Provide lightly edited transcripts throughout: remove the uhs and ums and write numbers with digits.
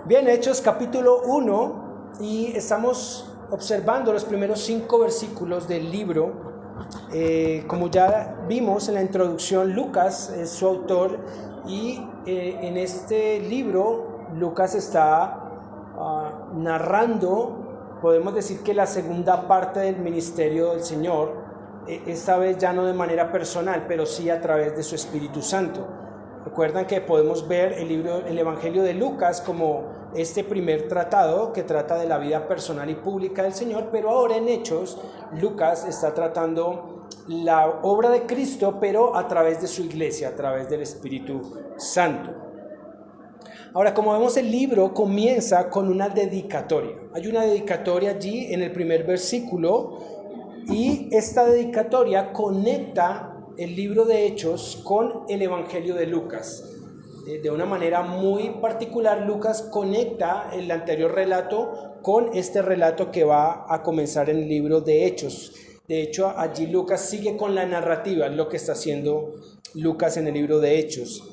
Bien, Hechos capítulo 1 y estamos observando los primeros 5 versículos del libro. Como ya vimos en la introducción, Lucas es su autor y en este libro Lucas está narrando, podemos decir que la segunda parte del ministerio del Señor, esta vez ya no de manera personal, pero sí a través de su Espíritu Santo. Recuerdan que podemos ver el Evangelio de Lucas como este primer tratado que trata de la vida personal y pública del Señor, pero ahora en Hechos, Lucas está tratando la obra de Cristo, pero a través de su iglesia, a través del Espíritu Santo. Ahora, como vemos, el libro comienza con una dedicatoria. Hay una dedicatoria allí en el primer versículo y esta dedicatoria conecta el libro de Hechos con el Evangelio de Lucas. De una manera muy particular, Lucas conecta el anterior relato con este relato que va a comenzar en el libro de Hechos. De hecho, allí Lucas sigue con la narrativa, lo que está haciendo Lucas en el libro de Hechos.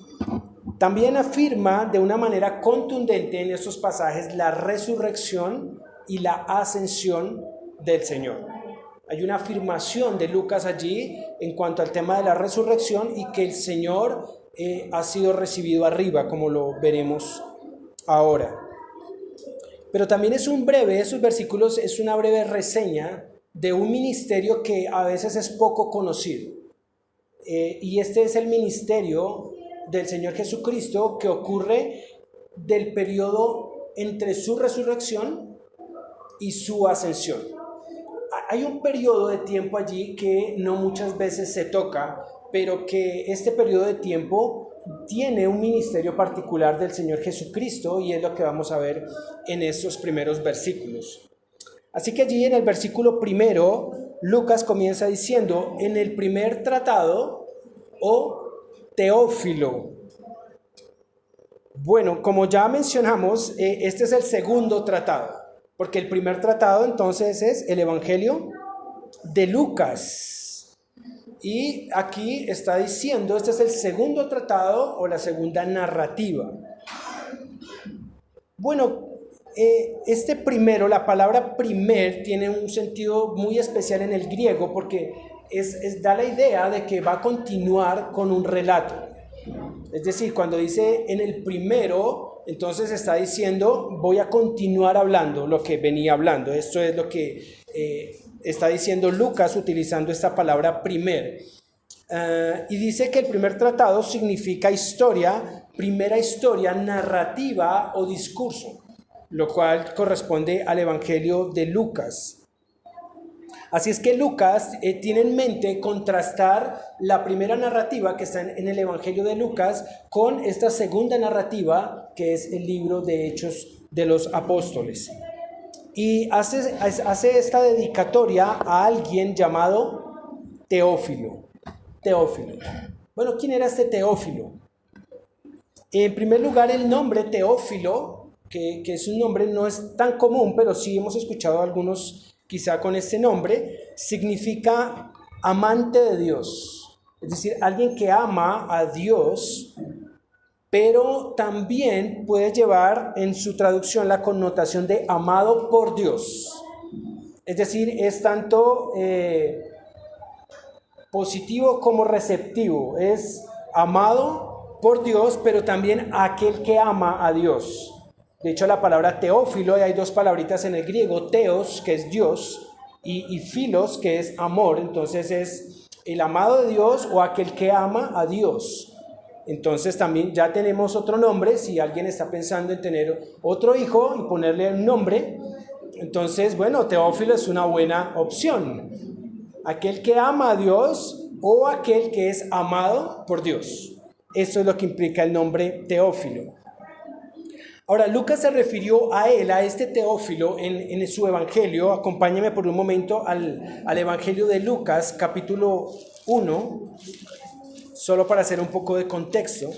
También afirma de una manera contundente en estos pasajes la resurrección y la ascensión del Señor. Hay una afirmación de Lucas allí en cuanto al tema de la resurrección y que el Señor ha sido recibido arriba, como lo veremos ahora. Pero también esos versículos es una breve reseña de un ministerio que a veces es poco conocido. Y este es el ministerio del Señor Jesucristo que ocurre del periodo entre su resurrección y su ascensión. Hay un periodo de tiempo allí que no muchas veces se toca, pero que este periodo de tiempo tiene un ministerio particular del Señor Jesucristo y es lo que vamos a ver en estos primeros versículos. Así que allí en el versículo primero, Lucas comienza diciendo, en el primer tratado, o Teófilo. Bueno, como ya mencionamos, este es el segundo tratado. Porque el primer tratado entonces es el Evangelio de Lucas. Y aquí está diciendo, este es el segundo tratado o la segunda narrativa. Bueno, este primero, la palabra primer, tiene un sentido muy especial en el griego porque da la idea de que va a continuar con un relato. Es decir, cuando dice en el primero, entonces está diciendo, voy a continuar hablando lo que venía hablando. Esto es lo que está diciendo Lucas utilizando esta palabra primer. Y dice que el primer tratado significa historia, primera historia, narrativa o discurso, lo cual corresponde al Evangelio de Lucas. Así es que Lucas tiene en mente contrastar la primera narrativa que está en el Evangelio de Lucas con esta segunda narrativa que es el libro de Hechos de los Apóstoles. Y hace esta dedicatoria a alguien llamado Teófilo. Bueno, ¿quién era este Teófilo? En primer lugar, el nombre Teófilo, que es un nombre no es tan común, pero sí hemos escuchado algunos quizá con este nombre, significa amante de Dios. Es decir, alguien que ama a Dios, pero también puede llevar en su traducción la connotación de amado por Dios. Es decir, es tanto positivo como receptivo. Es amado por Dios, pero también aquel que ama a Dios. De hecho, la palabra Teófilo, hay dos palabritas en el griego, Teos, que es Dios, y Filos, que es amor. Entonces es el amado de Dios o aquel que ama a Dios. Entonces también ya tenemos otro nombre, si alguien está pensando en tener otro hijo y ponerle un nombre, entonces, bueno, Teófilo es una buena opción. Aquel que ama a Dios o aquel que es amado por Dios. Eso es lo que implica el nombre Teófilo. Ahora, Lucas se refirió a él, a este Teófilo, en su evangelio. Acompáñame por un momento al evangelio de Lucas, capítulo 1, solo para hacer un poco de contexto.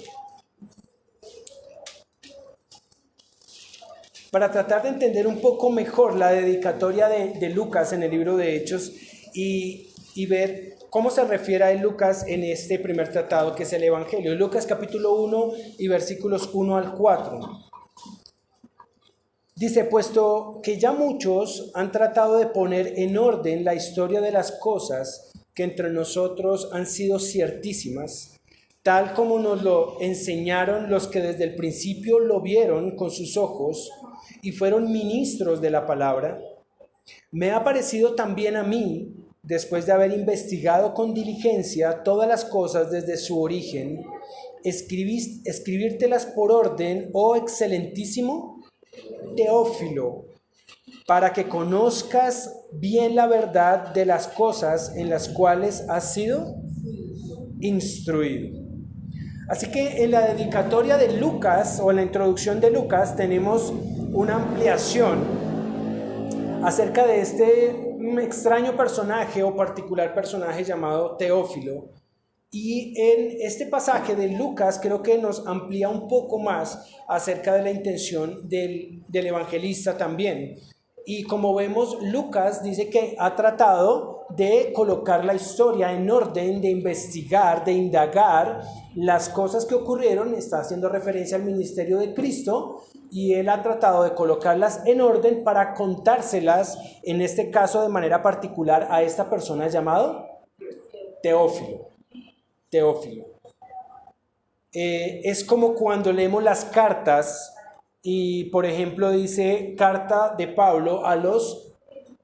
Para tratar de entender un poco mejor la dedicatoria de Lucas en el libro de Hechos y ver cómo se refiere a él Lucas en este primer tratado que es el evangelio. Lucas capítulo 1 y versículos 1 al 4. Dice, puesto que ya muchos han tratado de poner en orden la historia de las cosas que entre nosotros han sido ciertísimas, tal como nos lo enseñaron los que desde el principio lo vieron con sus ojos y fueron ministros de la palabra, me ha parecido también a mí, después de haber investigado con diligencia todas las cosas desde su origen, escribírtelas por orden, oh excelentísimo Teófilo, para que conozcas bien la verdad de las cosas en las cuales has sido instruido. Así que en la dedicatoria de Lucas, o en la introducción de Lucas, tenemos una ampliación acerca de este extraño personaje o particular personaje llamado Teófilo. Y en este pasaje de Lucas creo que nos amplía un poco más acerca de la intención del evangelista también. Y como vemos, Lucas dice que ha tratado de colocar la historia en orden, de investigar, de indagar las cosas que ocurrieron. Está haciendo referencia al ministerio de Cristo y él ha tratado de colocarlas en orden para contárselas, en este caso de manera particular, a esta persona llamado Teófilo. Es como cuando leemos las cartas y, por ejemplo, dice carta de Pablo a los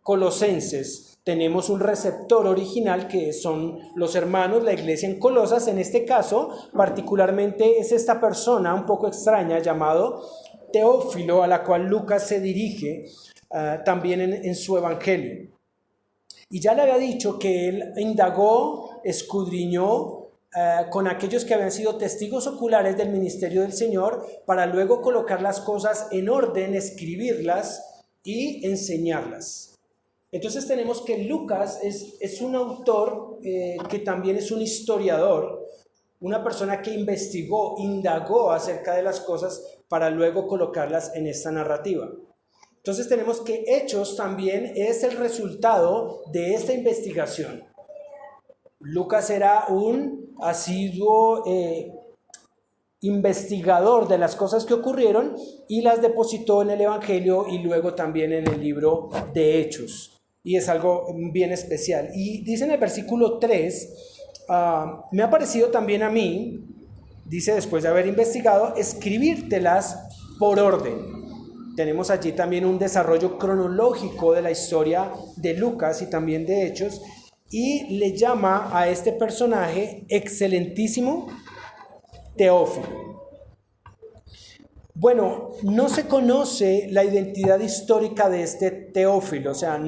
colosenses. Tenemos un receptor original que son los hermanos, la iglesia en Colosas. En este caso, particularmente es esta persona un poco extraña llamado Teófilo, a la cual Lucas se dirige también en su evangelio. Y ya le había dicho que él indagó, escudriñó con aquellos que habían sido testigos oculares del ministerio del Señor, para luego colocar las cosas en orden, escribirlas y enseñarlas. Entonces tenemos que Lucas es un autor que también es un historiador, una persona que investigó, indagó acerca de las cosas para luego colocarlas en esta narrativa. Entonces tenemos que Hechos también es el resultado de esta investigación. Lucas era un asiduo investigador de las cosas que ocurrieron y las depositó en el Evangelio y luego también en el libro de Hechos. Y es algo bien especial. Y dice en el versículo 3, me ha parecido también a mí, dice después de haber investigado, escribírtelas por orden. Tenemos allí también un desarrollo cronológico de la historia de Lucas y también de Hechos, y le llama a este personaje excelentísimo Teófilo. Bueno, no se conoce la identidad histórica de este Teófilo, o sea,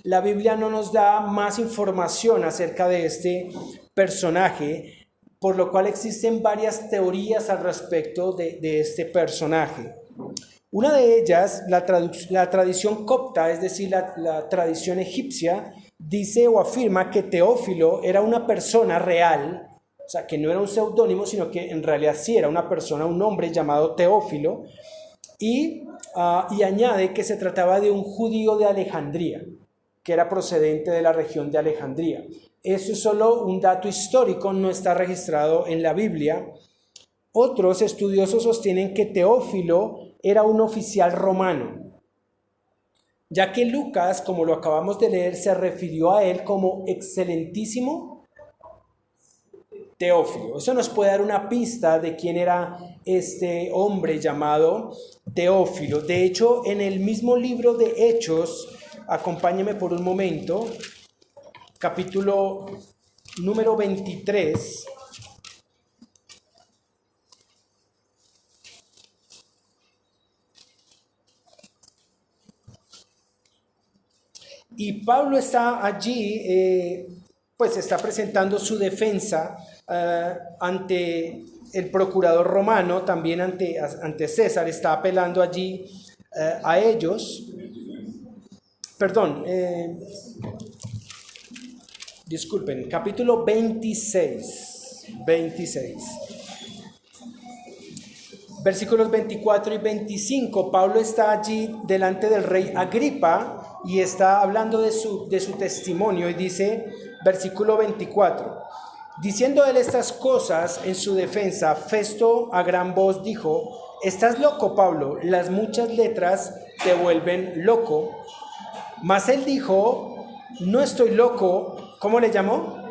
la Biblia no nos da más información acerca de este personaje, por lo cual existen varias teorías al respecto de este personaje. Una de ellas, la tradición copta, es decir, la tradición egipcia, dice o afirma que Teófilo era una persona real, o sea, que no era un seudónimo, sino que en realidad sí era una persona, un hombre llamado Teófilo, y añade que se trataba de un judío de Alejandría, que era procedente de la región de Alejandría. Eso es solo un dato histórico, no está registrado en la Biblia. Otros estudiosos sostienen que Teófilo era un oficial romano, ya que Lucas, como lo acabamos de leer, se refirió a él como excelentísimo Teófilo. Eso nos puede dar una pista de quién era este hombre llamado Teófilo. De hecho, en el mismo libro de Hechos, acompáñeme por un momento, capítulo número 23, y Pablo está allí, pues está presentando su defensa ante el procurador romano, también ante César, está apelando allí a ellos. Perdón, disculpen, capítulo 26, versículos 24 y 25, Pablo está allí delante del rey Agripa y está hablando de su testimonio y dice, versículo 24, diciendo él estas cosas en su defensa, Festo a gran voz dijo, estás loco, Pablo, las muchas letras te vuelven loco. Mas él dijo, no estoy loco, ¿cómo le llamó?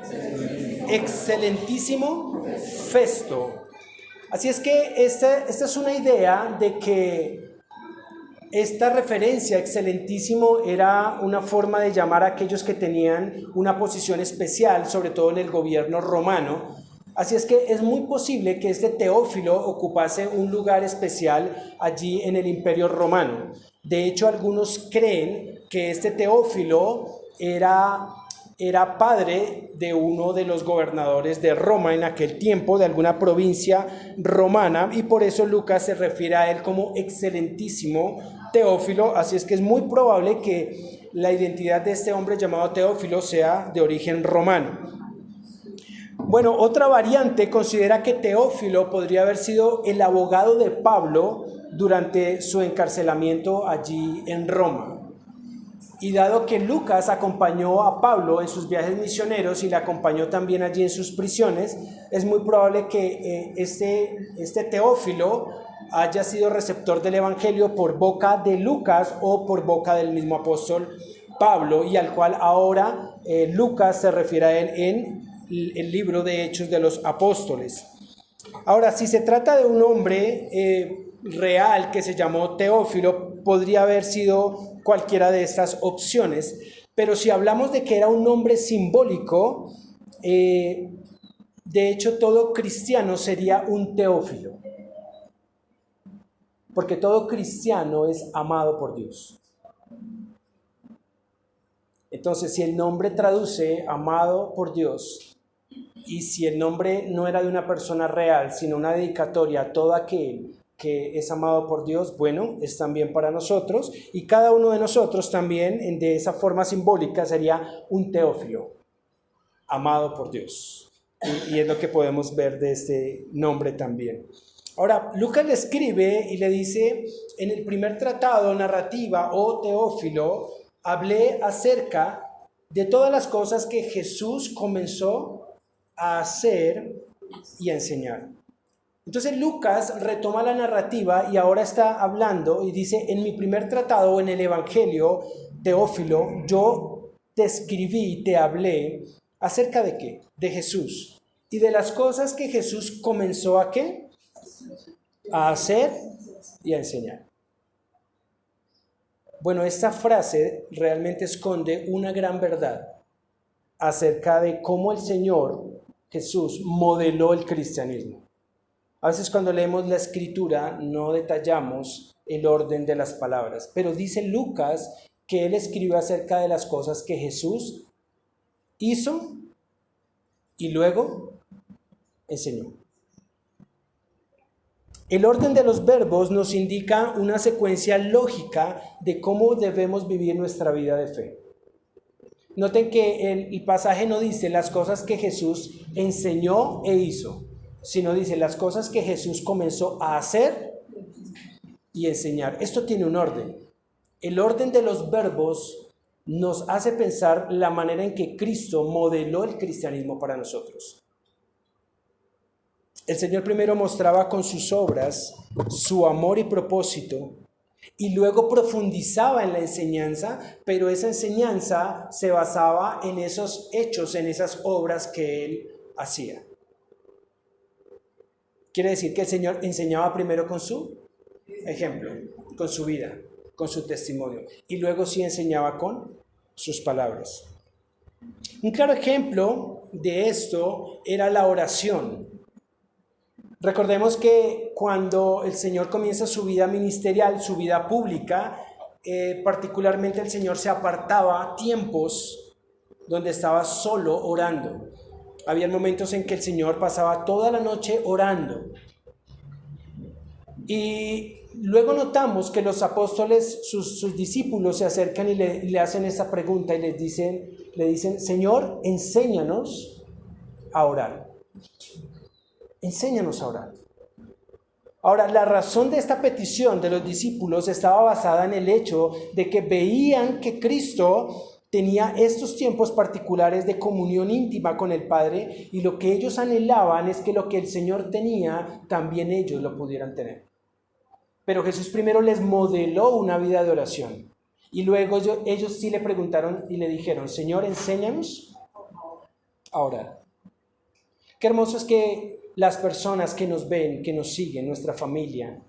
Excelentísimo Festo. Así es que esta es una idea de que esta referencia, excelentísimo, era una forma de llamar a aquellos que tenían una posición especial, sobre todo en el gobierno romano. Así es que es muy posible que este Teófilo ocupase un lugar especial allí en el Imperio Romano. De hecho, algunos creen que este Teófilo era padre de uno de los gobernadores de Roma en aquel tiempo, de alguna provincia romana, y por eso Lucas se refiere a él como excelentísimo Teófilo. Así es que es muy probable que la identidad de este hombre llamado Teófilo sea de origen romano. Bueno, otra variante considera que Teófilo podría haber sido el abogado de Pablo durante su encarcelamiento allí en Roma. Y dado que Lucas acompañó a Pablo en sus viajes misioneros y le acompañó también allí en sus prisiones, es muy probable que este Teófilo haya sido receptor del Evangelio por boca de Lucas o por boca del mismo apóstol Pablo, y al cual ahora Lucas se refiere a él en el libro de Hechos de los Apóstoles. Ahora, si se trata de un hombre real que se llamó Teófilo, podría haber sido cualquiera de estas opciones, pero si hablamos de que era un nombre simbólico, de hecho todo cristiano sería un Teófilo, porque todo cristiano es amado por Dios. Entonces, si el nombre traduce amado por Dios, y si el nombre no era de una persona real, sino una dedicatoria a todo aquel que es amado por Dios, bueno, es también para nosotros, y cada uno de nosotros también, de esa forma simbólica, sería un Teófilo, amado por Dios. Y es lo que podemos ver de este nombre también. Ahora, Lucas le escribe y le dice, en el primer tratado, narrativa, oh Teófilo, hablé acerca de todas las cosas que Jesús comenzó a hacer y a enseñar. Entonces Lucas retoma la narrativa y ahora está hablando y dice, en mi primer tratado, en el Evangelio, Teófilo, yo te escribí y te hablé acerca de ¿qué? De Jesús y de las cosas que Jesús comenzó a ¿qué? A hacer y a enseñar. Bueno, esta frase realmente esconde una gran verdad acerca de cómo el Señor Jesús modeló el cristianismo. A veces cuando leemos la escritura no detallamos el orden de las palabras, pero dice Lucas que él escribió acerca de las cosas que Jesús hizo y luego enseñó. El orden de los verbos nos indica una secuencia lógica de cómo debemos vivir nuestra vida de fe. Noten que el pasaje no dice las cosas que Jesús enseñó e hizo, sino dice las cosas que Jesús comenzó a hacer y enseñar. Esto tiene un orden. El orden de los verbos nos hace pensar la manera en que Cristo modeló el cristianismo para nosotros. El Señor primero mostraba con sus obras su amor y propósito, y luego profundizaba en la enseñanza, pero esa enseñanza se basaba en esos hechos, en esas obras que Él hacía. Quiere decir que el Señor enseñaba primero con su ejemplo, con su vida, con su testimonio, y luego sí enseñaba con sus palabras. Un claro ejemplo de esto era la oración. Recordemos que cuando el Señor comienza su vida ministerial, su vida pública, particularmente el Señor se apartaba tiempos donde estaba solo orando. Había momentos en que el Señor pasaba toda la noche orando. Y luego notamos que los apóstoles, sus discípulos, se acercan y le hacen esta pregunta y le dicen, Señor, enséñanos a orar. Enséñanos a orar. Ahora, la razón de esta petición de los discípulos estaba basada en el hecho de que veían que Cristo tenía estos tiempos particulares de comunión íntima con el Padre, y lo que ellos anhelaban es que lo que el Señor tenía, también ellos lo pudieran tener. Pero Jesús primero les modeló una vida de oración. Y luego ellos sí le preguntaron y le dijeron, Señor, enséñanos a orar. Qué hermoso es que las personas que nos ven, que nos siguen, nuestra familia,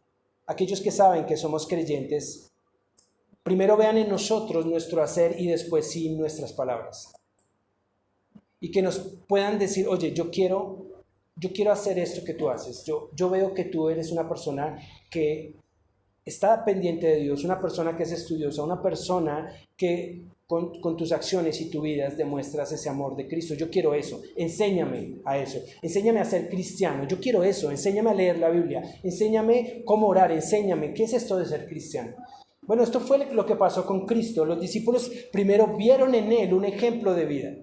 aquellos que saben que somos creyentes, primero vean en nosotros nuestro hacer y después sí nuestras palabras. Y que nos puedan decir, oye, yo quiero hacer esto que tú haces. Yo veo que tú eres una persona que está pendiente de Dios, una persona que es estudiosa, una persona que con tus acciones y tu vida demuestras ese amor de Cristo. Yo quiero eso, enséñame a eso, enséñame a ser cristiano, yo quiero eso, enséñame a leer la Biblia, enséñame cómo orar, enséñame, ¿qué es esto de ser cristiano? Bueno, esto fue lo que pasó con Cristo. Los discípulos primero vieron en Él un ejemplo de vida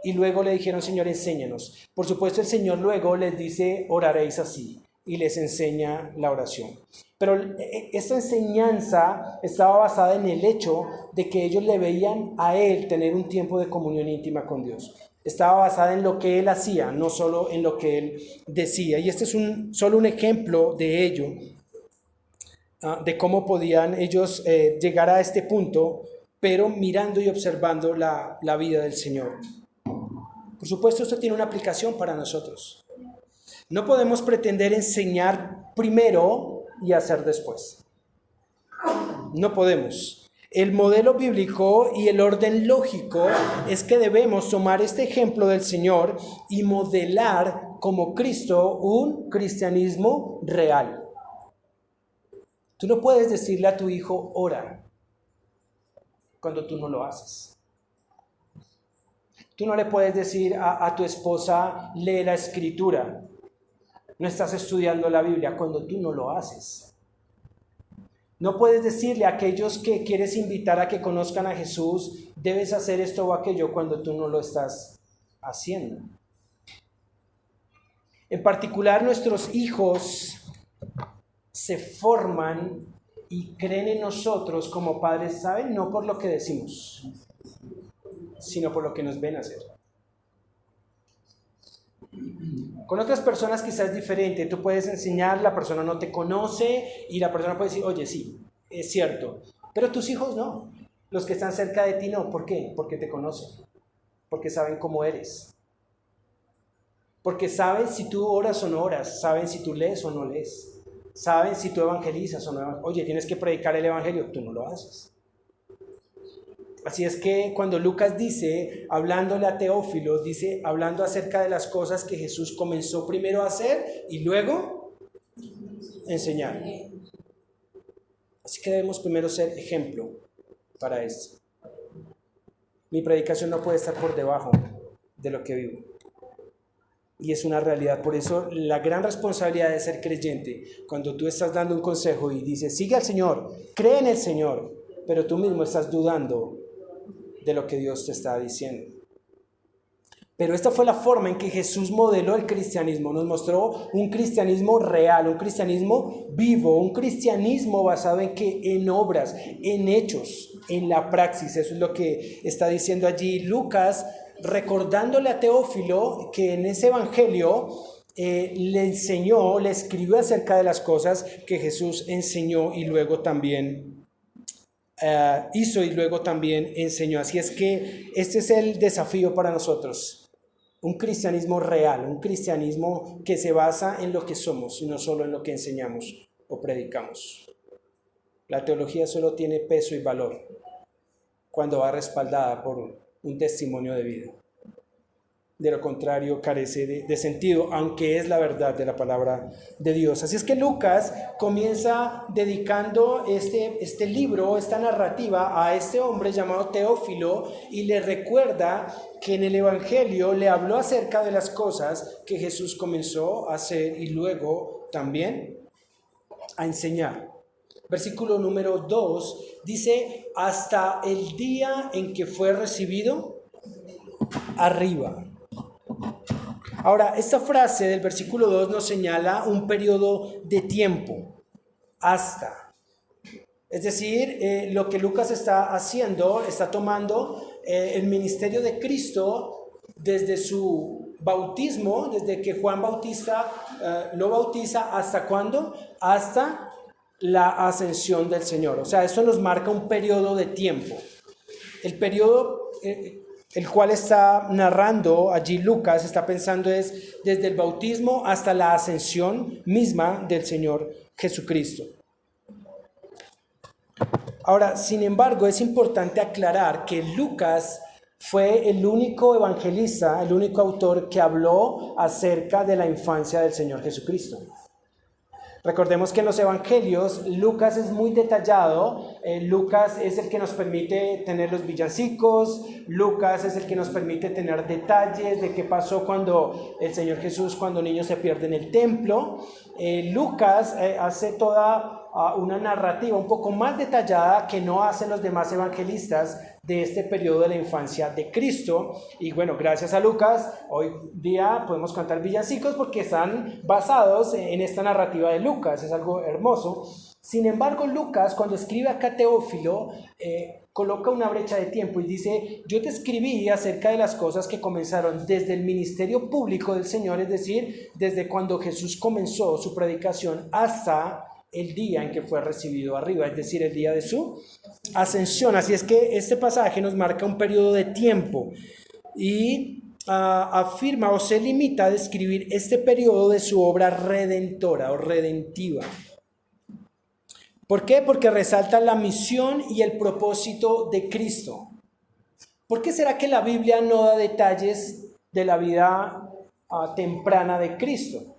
y luego le dijeron, Señor, enséñanos. Por supuesto, el Señor luego les dice, oraréis así, y les enseña la oración. Pero esta enseñanza estaba basada en el hecho de que ellos le veían a Él tener un tiempo de comunión íntima con Dios. Estaba basada en lo que Él hacía, no solo en lo que Él decía. Y este es solo un ejemplo de ello, de cómo podían ellos llegar a este punto, pero mirando y observando la vida del Señor. Por supuesto, esto tiene una aplicación para nosotros. No podemos pretender enseñar primero y hacer después. No podemos. El modelo bíblico y el orden lógico es que debemos tomar este ejemplo del Señor y modelar como Cristo un cristianismo real. Tú no puedes decirle a tu hijo, ora, cuando tú no lo haces. Tú no le puedes decir a tu esposa, lee la Escritura. No estás estudiando la Biblia cuando tú no lo haces. No puedes decirle a aquellos que quieres invitar a que conozcan a Jesús, debes hacer esto o aquello cuando tú no lo estás haciendo. En particular, nuestros hijos se forman y creen en nosotros como padres, ¿saben? No por lo que decimos, sino por lo que nos ven hacer. Con otras personas quizás es diferente. Tú puedes enseñar, la persona no te conoce y la persona puede decir, oye, sí, es cierto. Pero tus hijos no. Los que están cerca de ti no. ¿Por qué? Porque te conocen. Porque saben cómo eres. Porque saben si tú oras o no oras. Saben si tú lees o no lees. Saben si tú evangelizas o no evangelizas. Oye, tienes que predicar el evangelio. Tú no lo haces. Así es que cuando Lucas dice, hablándole a Teófilo, dice, hablando acerca de las cosas que Jesús comenzó primero a hacer y luego enseñar. Así que debemos primero ser ejemplo para esto. Mi predicación no puede estar por debajo de lo que vivo. Y es una realidad. Por eso la gran responsabilidad de ser creyente, cuando tú estás dando un consejo y dices, sigue al Señor, cree en el Señor, pero tú mismo estás dudando de lo que Dios te está diciendo. Pero esta fue la forma en que Jesús modeló el cristianismo. Nos mostró un cristianismo real, un cristianismo vivo, un cristianismo basado en obras, en hechos, en la praxis. Eso es lo que está diciendo allí Lucas, recordándole a Teófilo que en ese evangelio le enseñó, le escribió acerca de las cosas que Jesús enseñó y luego también hizo y luego también enseñó. Así es que este es el desafío para nosotros. Un cristianismo real, un cristianismo que se basa en lo que somos y no solo en lo que enseñamos o predicamos. La teología solo tiene peso y valor cuando va respaldada por un testimonio de vida. De lo contrario, carece de sentido, aunque es la verdad de la palabra de Dios. Así es que Lucas comienza dedicando este libro, esta narrativa, a este hombre llamado Teófilo y le recuerda que en el Evangelio le habló acerca de las cosas que Jesús comenzó a hacer y luego también a enseñar. Versículo número 2 dice, hasta el día en que fue recibido arriba. Ahora, esta frase del versículo 2 nos señala un periodo de tiempo, hasta. Es decir, lo que Lucas está haciendo, está tomando el ministerio de Cristo desde su bautismo, desde que Juan Bautista lo bautiza, ¿hasta cuándo? Hasta la ascensión del Señor. O sea, eso nos marca un periodo de tiempo. El periodo el cual está narrando allí Lucas, está pensando es desde el bautismo hasta la ascensión misma del Señor Jesucristo. Ahora, sin embargo, es importante aclarar que Lucas fue el único evangelista, el único autor que habló acerca de la infancia del Señor Jesucristo. Recordemos que en los evangelios Lucas es muy detallado. Lucas es el que nos permite tener los villancicos. Lucas es el que nos permite tener detalles de qué pasó cuando el Señor Jesús, cuando niños se pierde en el templo. Lucas hace toda una narrativa un poco más detallada que no hacen los demás evangelistas de este periodo de la infancia de Cristo. Y bueno, gracias a Lucas, hoy día podemos cantar villancicos porque están basados en esta narrativa de Lucas. Es algo hermoso. Sin embargo, Lucas, cuando escribe acá a Teófilo, coloca una brecha de tiempo y dice: yo te escribí acerca de las cosas que comenzaron desde el ministerio público del Señor, es decir, desde cuando Jesús comenzó su predicación hasta el día en que fue recibido arriba, es decir, el día de su ascensión. Así es que este pasaje nos marca un periodo de tiempo y afirma o se limita a describir este periodo de su obra redentora o redentiva. ¿Por qué? Porque resalta la misión y el propósito de Cristo. ¿Por qué será que la Biblia no da detalles de la vida temprana de Cristo?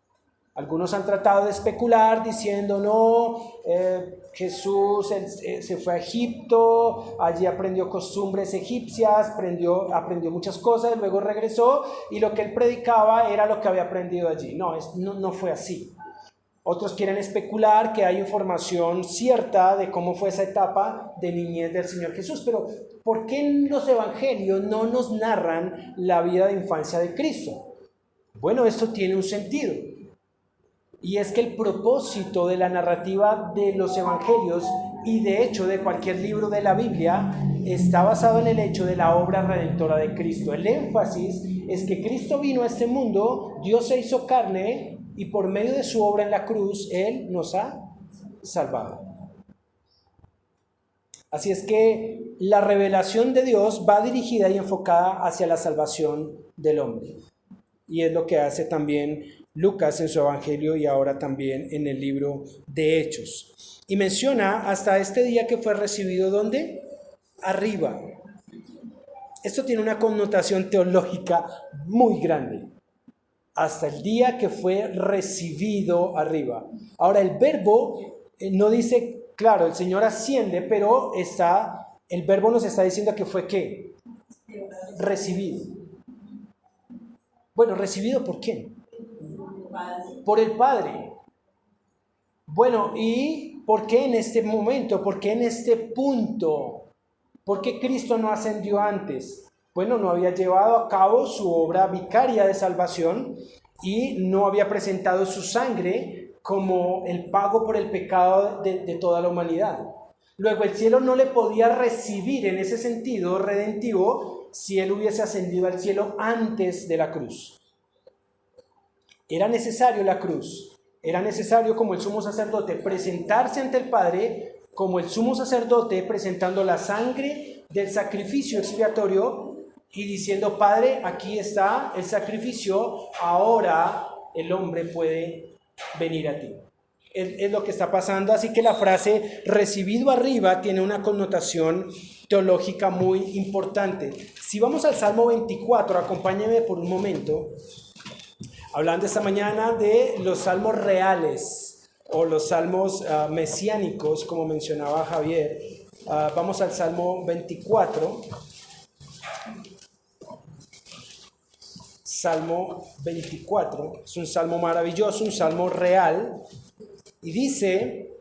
Algunos han tratado de especular diciendo: no, Jesús se fue a Egipto, allí aprendió costumbres egipcias, aprendió muchas cosas, luego regresó y lo que él predicaba era lo que había aprendido allí. No fue así. Otros quieren especular que hay información cierta de cómo fue esa etapa de niñez del Señor Jesús, pero ¿por qué en los evangelios no nos narran la vida de infancia de Cristo? Bueno, esto tiene un sentido. Y es que el propósito de la narrativa de los evangelios y de hecho de cualquier libro de la Biblia está basado en el hecho de la obra redentora de Cristo. El énfasis es que Cristo vino a este mundo, Dios se hizo carne y por medio de su obra en la cruz, Él nos ha salvado. Así es que la revelación de Dios va dirigida y enfocada hacia la salvación del hombre. Y es lo que hace también Lucas en su evangelio y ahora también en el libro de Hechos. Y menciona hasta este día que fue recibido, ¿dónde? Arriba. Esto tiene una connotación teológica muy grande. Hasta el día que fue recibido arriba. Ahora el verbo no dice, claro, el Señor asciende, pero el verbo nos está diciendo que fue ¿qué? Recibido. Bueno, ¿recibido por quién? Por el Padre. Bueno, ¿y por qué en este momento? ¿Por qué en este punto? ¿Por qué Cristo no ascendió antes? Bueno, no había llevado a cabo su obra vicaria de salvación y no había presentado su sangre como el pago por el pecado de toda la humanidad. Luego el cielo no le podía recibir en ese sentido redentivo si él hubiese ascendido al cielo antes de la cruz. Era necesario la cruz, era necesario como el sumo sacerdote presentarse ante el Padre como el sumo sacerdote presentando la sangre del sacrificio expiatorio y diciendo: Padre, aquí está el sacrificio, ahora el hombre puede venir a ti. Es lo que está pasando, así que la frase recibido arriba tiene una connotación teológica muy importante. Si vamos al Salmo 24, acompáñenme por un momento. Hablando esta mañana de los salmos reales o los salmos mesiánicos, como mencionaba Javier. Vamos al Salmo 24. Salmo 24. Es un salmo maravilloso, un salmo real. Y dice: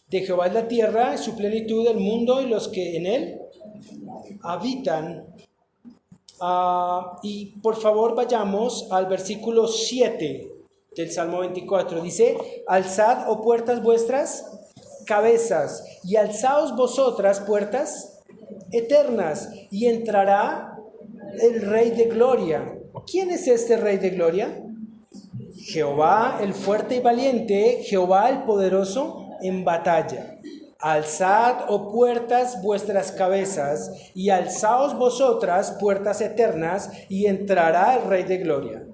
de Jehová es la tierra, su plenitud, el mundo y los que en él habitan. Y por favor vayamos al versículo 7 del Salmo 24. Dice: alzad, oh puertas, vuestras cabezas, y alzaos vosotras, puertas eternas, y entrará el Rey de Gloria. ¿Quién es este Rey de Gloria? Jehová el fuerte y valiente, Jehová el poderoso en batalla. Alzad, oh puertas, vuestras cabezas, y alzaos vosotras, puertas eternas, y entrará el Rey de Gloria.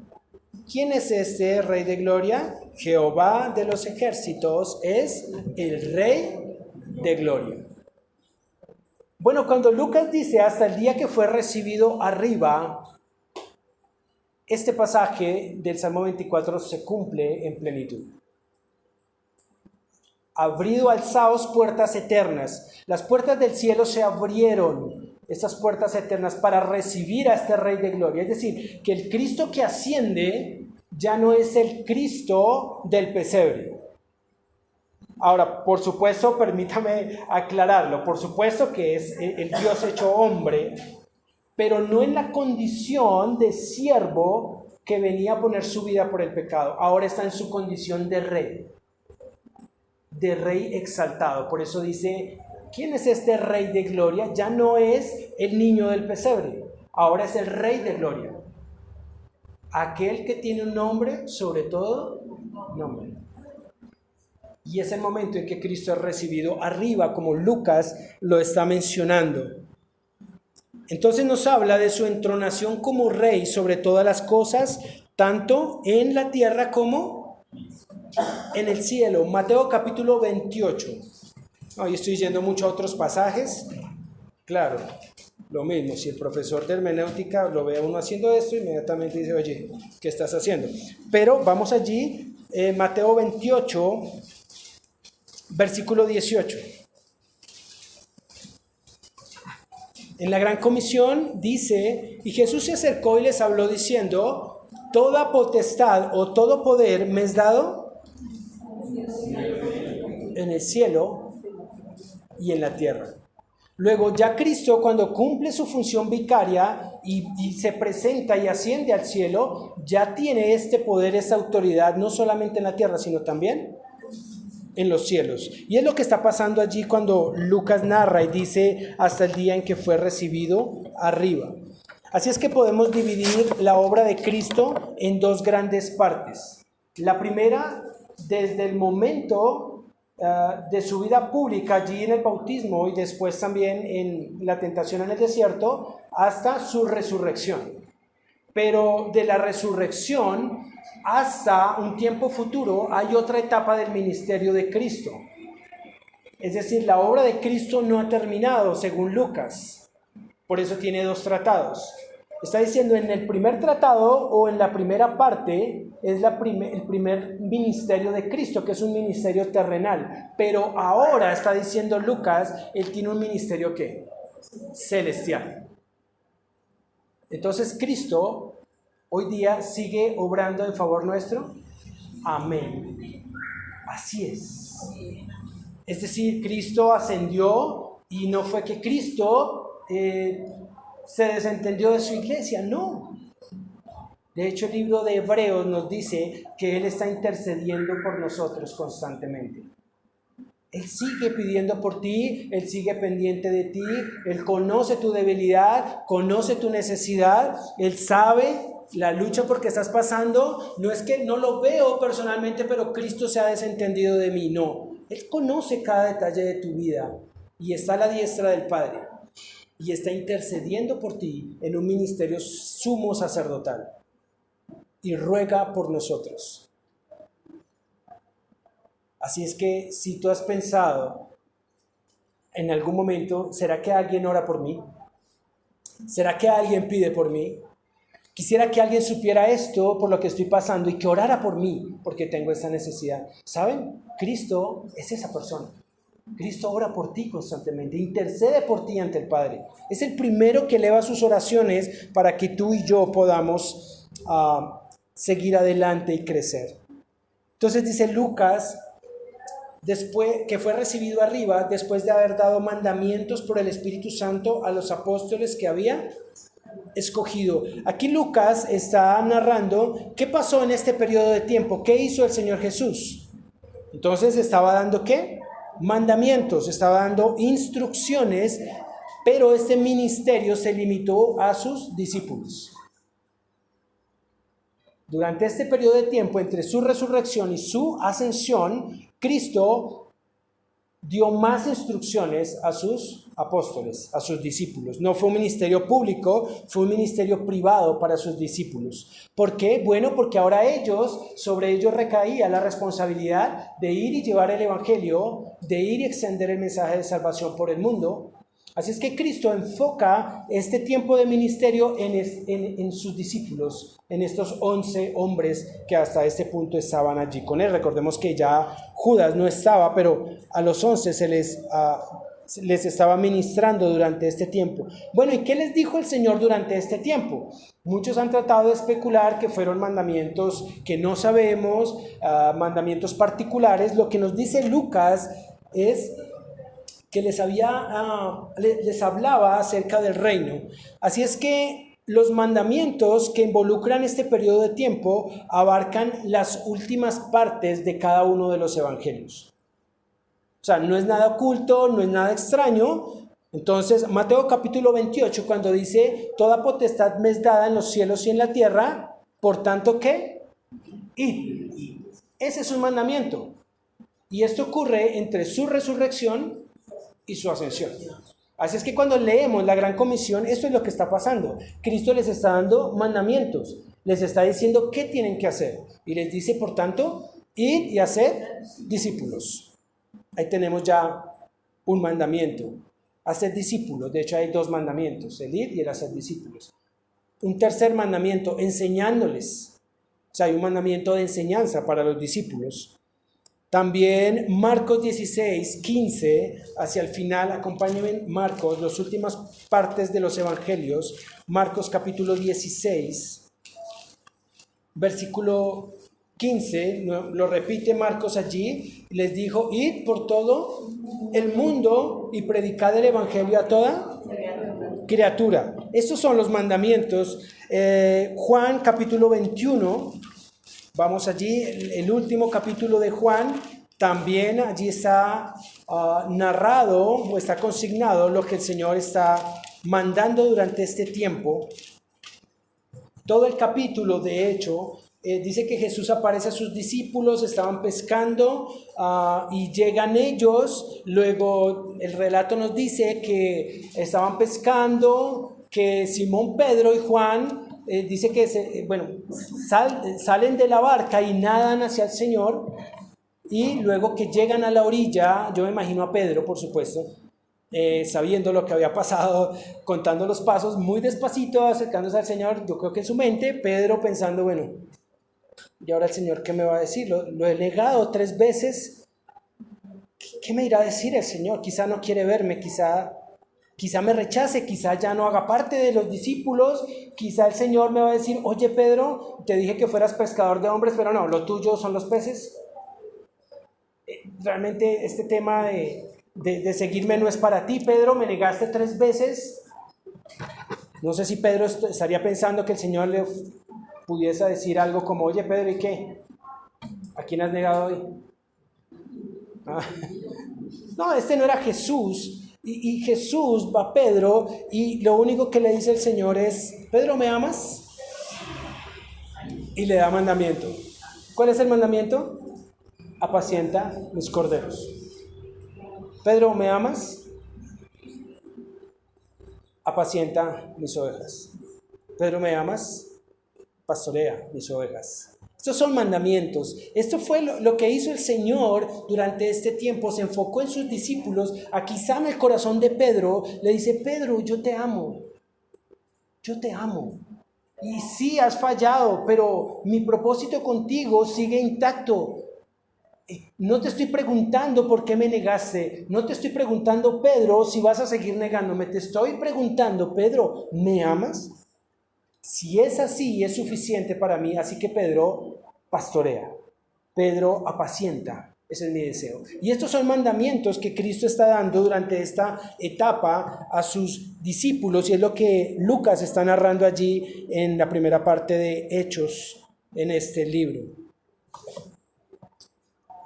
¿Quién es este Rey de Gloria? Jehová de los ejércitos es el Rey de Gloria. Bueno, cuando Lucas dice hasta el día que fue recibido arriba, este pasaje del Salmo 24 se cumple en plenitud. Abrido, alzaos puertas eternas. Las puertas del cielo se abrieron, estas puertas eternas, para recibir a este Rey de Gloria. Es decir, que el Cristo que asciende ya no es el Cristo del pesebre. Ahora, por supuesto, permítame aclararlo, por supuesto que es el Dios hecho hombre, pero no en la condición de siervo que venía a poner su vida por el pecado. Ahora está en su condición de rey exaltado. Por eso dice, ¿quién es este Rey de Gloria? Ya no es el niño del pesebre, ahora es el Rey de Gloria. Aquel que tiene un nombre, sobre todo nombre. Y es el momento en que Cristo es recibido arriba, como Lucas lo está mencionando. Entonces nos habla de su entronación como rey sobre todas las cosas, tanto en la tierra como en el cielo. Mateo capítulo 28. Hoy estoy yendo mucho a otros pasajes. Claro, lo mismo, si el profesor de hermenéutica lo ve a uno haciendo esto, inmediatamente dice, oye, ¿qué estás haciendo? Pero vamos allí, Mateo 28, versículo 18. En la gran comisión dice, y Jesús se acercó y les habló diciendo, toda potestad o todo poder me es dado en el cielo y en la tierra. Luego ya Cristo, cuando cumple su función vicaria y se presenta y asciende al cielo, ya tiene este poder, esta autoridad, no solamente en la tierra, sino también en los cielos. Y es lo que está pasando allí cuando Lucas narra y dice hasta el día en que fue recibido arriba. Así es que podemos dividir la obra de Cristo en dos grandes partes. La primera, desde el momento de su vida pública allí en el bautismo y después también en la tentación en el desierto, hasta su resurrección. Pero de la resurrección hasta un tiempo futuro hay otra etapa del ministerio de Cristo. Es decir, la obra de Cristo no ha terminado según Lucas. Por eso tiene dos tratados. Está diciendo en el primer tratado o en la primera parte es el primer ministerio de Cristo, que es un ministerio terrenal. Pero ahora está diciendo Lucas, él tiene un ministerio ¿qué? Celestial. Entonces Cristo hoy día sigue obrando en favor nuestro. Amén. Así es. Es decir, Cristo ascendió y no fue que Cristo se desentendió de su iglesia, no. De hecho, el libro de Hebreos nos dice que Él está intercediendo por nosotros constantemente. Él sigue pidiendo por ti, Él sigue pendiente de ti, Él conoce tu debilidad, conoce tu necesidad, Él sabe la lucha por que estás pasando. No es que no lo veo personalmente, pero Cristo se ha desentendido de mí, no. Él conoce cada detalle de tu vida y está a la diestra del Padre y está intercediendo por ti en un ministerio sumo sacerdotal y ruega por nosotros. Así es que si tú has pensado en algún momento, ¿será que alguien ora por mí? ¿Será que alguien pide por mí? Quisiera que alguien supiera esto por lo que estoy pasando y que orara por mí porque tengo esta necesidad. ¿Saben? Cristo es esa persona. Cristo ora por ti constantemente, intercede por ti ante el Padre. Es el primero que eleva sus oraciones para que tú y yo podamos seguir adelante y crecer. Entonces dice Lucas, después que fue recibido arriba, después de haber dado mandamientos por el Espíritu Santo a los apóstoles que había escogido. Aquí Lucas está narrando qué pasó en este periodo de tiempo, qué hizo el Señor Jesús. Entonces estaba dando ¿qué? Mandamientos, estaba dando instrucciones, pero este ministerio se limitó a sus discípulos. Durante este periodo de tiempo, entre su resurrección y su ascensión, Cristo dio más instrucciones a sus apóstoles, a sus discípulos. No fue un ministerio público, fue un ministerio privado para sus discípulos. ¿Por qué? Bueno, porque ahora sobre ellos recaía la responsabilidad de ir y llevar el evangelio, de ir y extender el mensaje de salvación por el mundo. Así es que Cristo enfoca este tiempo de ministerio en sus discípulos, en estos 11 hombres que hasta este punto estaban allí con él. Recordemos que ya Judas no estaba, pero a los 11 se les estaba ministrando durante este tiempo. Bueno, ¿y qué les dijo el Señor durante este tiempo? Muchos han tratado de especular que fueron mandamientos que no sabemos, mandamientos particulares. Lo que nos dice Lucas es que les hablaba acerca del reino. Así es que los mandamientos que involucran este periodo de tiempo abarcan las últimas partes de cada uno de los evangelios. O sea, no es nada oculto, no es nada extraño. Entonces, Mateo capítulo 28, cuando dice, toda potestad me es dada en los cielos y en la tierra, por tanto, ¿qué? Id. Ese es un mandamiento. Y esto ocurre entre su resurrección y su ascensión. Así es que cuando leemos la Gran Comisión, esto es lo que está pasando. Cristo les está dando mandamientos, les está diciendo qué tienen que hacer. Y les dice, por tanto, id y haced discípulos. Ahí tenemos ya un mandamiento, hacer discípulos. De hecho, hay 2 mandamientos, el ir y el hacer discípulos. Un tercer mandamiento, enseñándoles. O sea, hay un mandamiento de enseñanza para los discípulos. También Marcos 16, 15, hacia el final, acompáñenme Marcos, las últimas partes de los evangelios, Marcos capítulo 16, versículo 15, lo repite Marcos allí, les dijo, id por todo el mundo y predicad el evangelio a toda criatura. Estos son los mandamientos. Juan capítulo 21, vamos allí, el último capítulo de Juan, también allí está narrado o está consignado lo que el Señor está mandando durante este tiempo. Todo el capítulo, de hecho, dice que Jesús aparece a sus discípulos, estaban pescando y llegan ellos. Luego el relato nos dice que estaban pescando, que Simón, Pedro y Juan dice que salen de la barca y nadan hacia el Señor, y luego que llegan a la orilla, yo me imagino a Pedro, por supuesto, sabiendo lo que había pasado, contando los pasos, muy despacito, acercándose al Señor. Yo creo que en su mente, Pedro pensando, bueno, ¿y ahora el Señor qué me va a decir? Lo he negado 3 veces, ¿qué me irá a decir el Señor? Quizá no quiere verme, quizá me rechace, quizá ya no haga parte de los discípulos, quizá el Señor me va a decir, oye Pedro, te dije que fueras pescador de hombres, pero no, lo tuyo son los peces. Realmente este tema de seguirme no es para ti, Pedro, me negaste 3 veces. No sé si Pedro estaría pensando que el Señor le pudiese decir algo como, oye Pedro, ¿y qué? ¿A quién has negado hoy? No, este no era Jesús. Y Jesús va a Pedro y lo único que le dice el Señor es, Pedro, ¿me amas? Y le da mandamiento. ¿Cuál es el mandamiento? Apacienta mis corderos. Pedro, ¿me amas? Apacienta mis ovejas. Pedro, ¿me amas? Pastorea mis ovejas. Estos son mandamientos. Esto fue lo que hizo el Señor durante este tiempo. Se enfocó en sus discípulos. Aquí en el corazón de Pedro. Le dice, Pedro, yo te amo. Yo te amo. Y sí, has fallado, pero mi propósito contigo sigue intacto. No te estoy preguntando por qué me negaste. No te estoy preguntando, Pedro, si vas a seguir negándome. Te estoy preguntando, Pedro, ¿me amas? Si es así, es suficiente para mí. Así que Pedro pastorea, Pedro apacienta. Ese es mi deseo. Y estos son mandamientos que Cristo está dando durante esta etapa a sus discípulos, y es lo que Lucas está narrando allí en la primera parte de Hechos en este libro.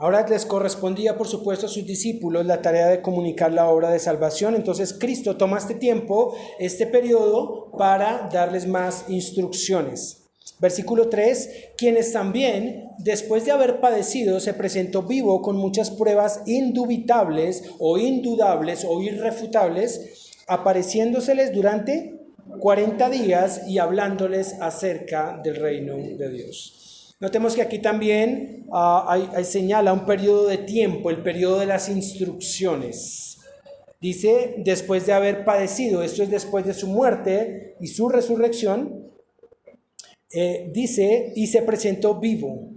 Ahora les correspondía, por supuesto, a sus discípulos la tarea de comunicar la obra de salvación. Entonces Cristo toma este tiempo, este periodo, para darles más instrucciones. Versículo 3, quienes también, después de haber padecido, se presentó vivo con muchas pruebas indubitables o indudables o irrefutables, apareciéndoseles durante 40 días y hablándoles acerca del reino de Dios. Notemos que aquí también señala un periodo de tiempo, el periodo de las instrucciones. Dice, después de haber padecido, esto es después de su muerte y su resurrección, dice, y se presentó vivo.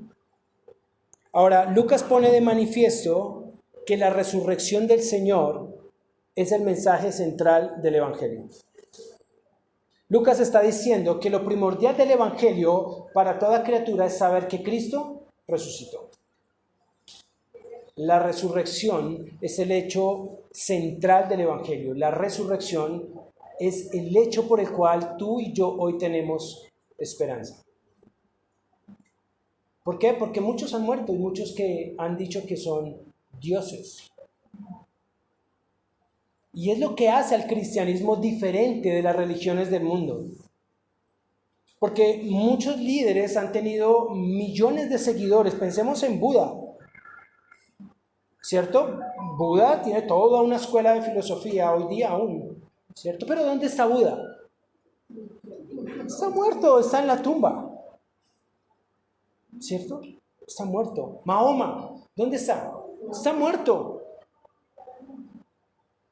Ahora, Lucas pone de manifiesto que la resurrección del Señor es el mensaje central del Evangelio. Lucas está diciendo que lo primordial del Evangelio para toda criatura es saber que Cristo resucitó. La resurrección es el hecho central del Evangelio. La resurrección es el hecho por el cual tú y yo hoy tenemos esperanza. ¿Por qué? Porque muchos han muerto y muchos que han dicho que son dioses. Y es lo que hace al cristianismo diferente de las religiones del mundo. Porque muchos líderes han tenido millones de seguidores. Pensemos en Buda, ¿cierto? Buda tiene toda una escuela de filosofía hoy día aún, ¿cierto? Pero ¿dónde está Buda? Está muerto, está en la tumba, ¿cierto? Está muerto. Mahoma, ¿dónde está? Está muerto.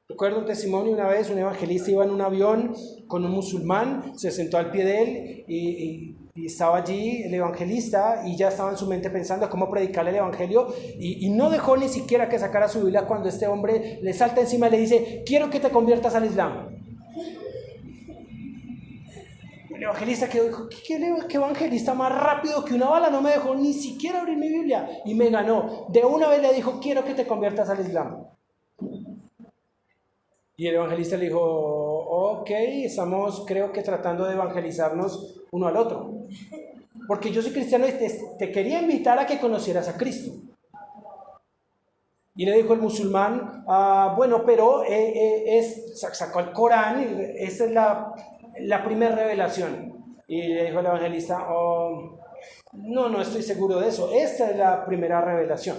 Recuerdo un testimonio una vez, un evangelista iba en un avión con un musulmán, se sentó al pie de él y estaba allí el evangelista y ya estaba en su mente pensando cómo predicarle el evangelio y no dejó ni siquiera que sacara su Biblia cuando este hombre le salta encima y le dice, quiero que te conviertas al Islam. El evangelista quedó, dijo, ¿qué evangelista más rápido que una bala? No me dejó ni siquiera abrir mi Biblia y me ganó. De una vez le dijo, quiero que te conviertas al Islam. Y el evangelista le dijo, ok, estamos creo que tratando de evangelizarnos uno al otro. Porque yo soy cristiano y te quería invitar a que conocieras a Cristo. Y le dijo el musulmán, bueno, pero sacó el Corán y esa es la primera revelación. Y le dijo el evangelista, no estoy seguro de eso, esta es la primera revelación.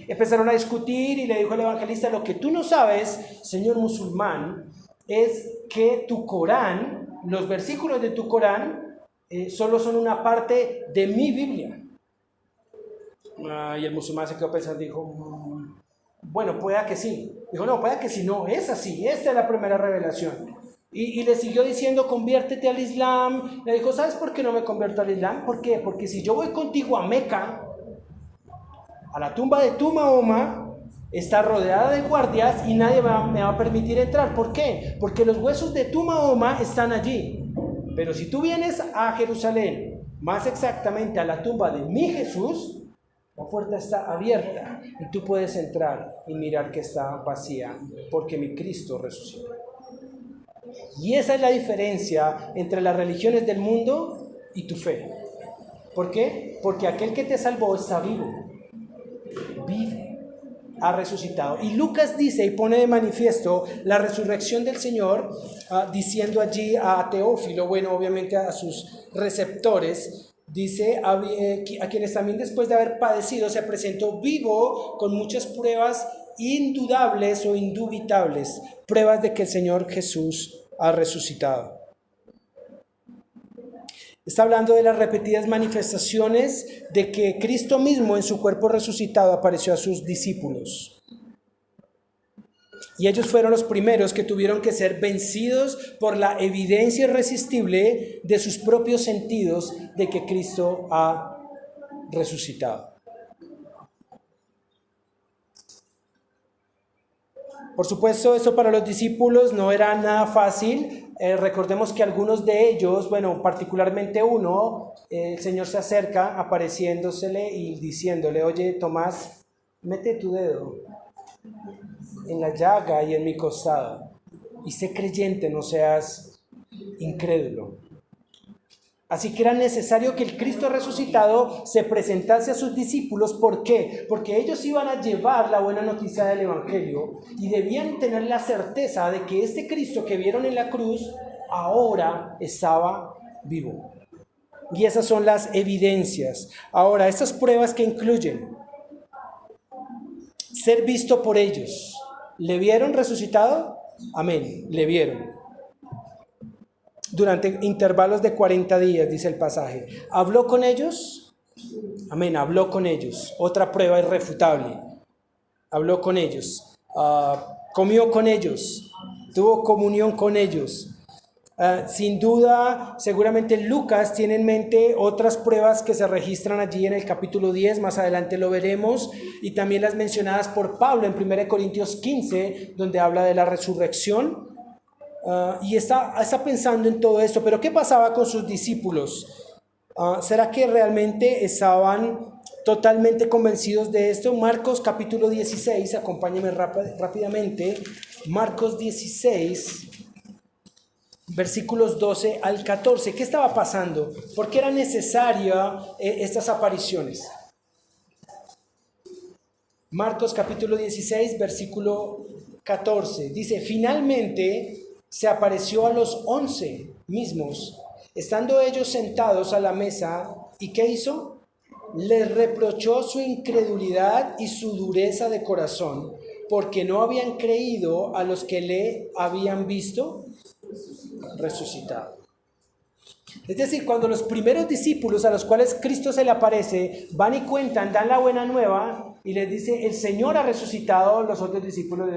Empezaron a discutir y le dijo el evangelista, lo que tú no sabes, señor musulmán, es que tu Corán, los versículos de tu Corán, solo son una parte de mi Biblia. Y el musulmán se quedó pensando y dijo, bueno, pueda que sí. Dijo, no, pueda que sí, no, es así, esta es la primera revelación. Y le siguió diciendo, conviértete al Islam. Le dijo, ¿sabes por qué no me convierto al Islam? ¿Por qué? Porque si yo voy contigo a Meca, a la tumba de tu Mahoma, está rodeada de guardias y nadie me va a permitir entrar. ¿Por qué? Porque los huesos de tu Mahoma están allí. Pero si tú vienes a Jerusalén, más exactamente a la tumba de mi Jesús, la puerta está abierta y tú puedes entrar y mirar que está vacía, porque mi Cristo resucitó. Y esa es la diferencia entre las religiones del mundo y tu fe. ¿Por qué? Porque aquel que te salvó está vivo. Vive, ha resucitado. Y Lucas dice y pone de manifiesto la resurrección del Señor, diciendo allí a Teófilo, bueno, obviamente a sus receptores, dice a quienes también después de haber padecido se presentó vivo con muchas pruebas indudables o indubitables, pruebas de que el Señor Jesús ha resucitado. Está hablando de las repetidas manifestaciones de que Cristo mismo en su cuerpo resucitado apareció a sus discípulos. Y ellos fueron los primeros que tuvieron que ser vencidos por la evidencia irresistible de sus propios sentidos de que Cristo ha resucitado. Por supuesto, eso para los discípulos no era nada fácil. Recordemos que algunos de ellos, bueno, particularmente uno, el Señor se acerca apareciéndosele y diciéndole, oye, Tomás, mete tu dedo en la llaga y en mi costado y sé creyente, no seas incrédulo. Así que era necesario que el Cristo resucitado se presentase a sus discípulos. ¿Por qué? Porque ellos iban a llevar la buena noticia del Evangelio y debían tener la certeza de que este Cristo que vieron en la cruz ahora estaba vivo. Y esas son las evidencias. Ahora, estas pruebas que incluyen ser visto por ellos. ¿Le vieron resucitado? Amén, le vieron. Durante intervalos de 40 días, dice el pasaje. ¿Habló con ellos? Amén, habló con ellos. Otra prueba irrefutable. Habló con ellos. Comió con ellos. Tuvo comunión con ellos. Sin duda, seguramente Lucas tiene en mente otras pruebas que se registran allí en el capítulo 10, más adelante lo veremos, y también las mencionadas por Pablo en 1 Corintios 15, donde habla de la resurrección, y está pensando en todo esto. Pero ¿qué pasaba con sus discípulos? ¿Será que realmente estaban totalmente convencidos de esto? Marcos capítulo 16, acompáñenme rápidamente, Marcos 16, versículos 12 al 14. ¿Qué estaba pasando? ¿Por qué eran necesarias estas apariciones? Marcos capítulo 16, versículo 14. Dice, finalmente se apareció a los 11 mismos, estando ellos sentados a la mesa. ¿Y qué hizo? Les reprochó su incredulidad y su dureza de corazón, porque no habían creído a los que le habían visto resucitado. Es decir, cuando los primeros discípulos a los cuales Cristo se le aparece van y cuentan, dan la buena nueva y les dice, el Señor ha resucitado, los otros discípulos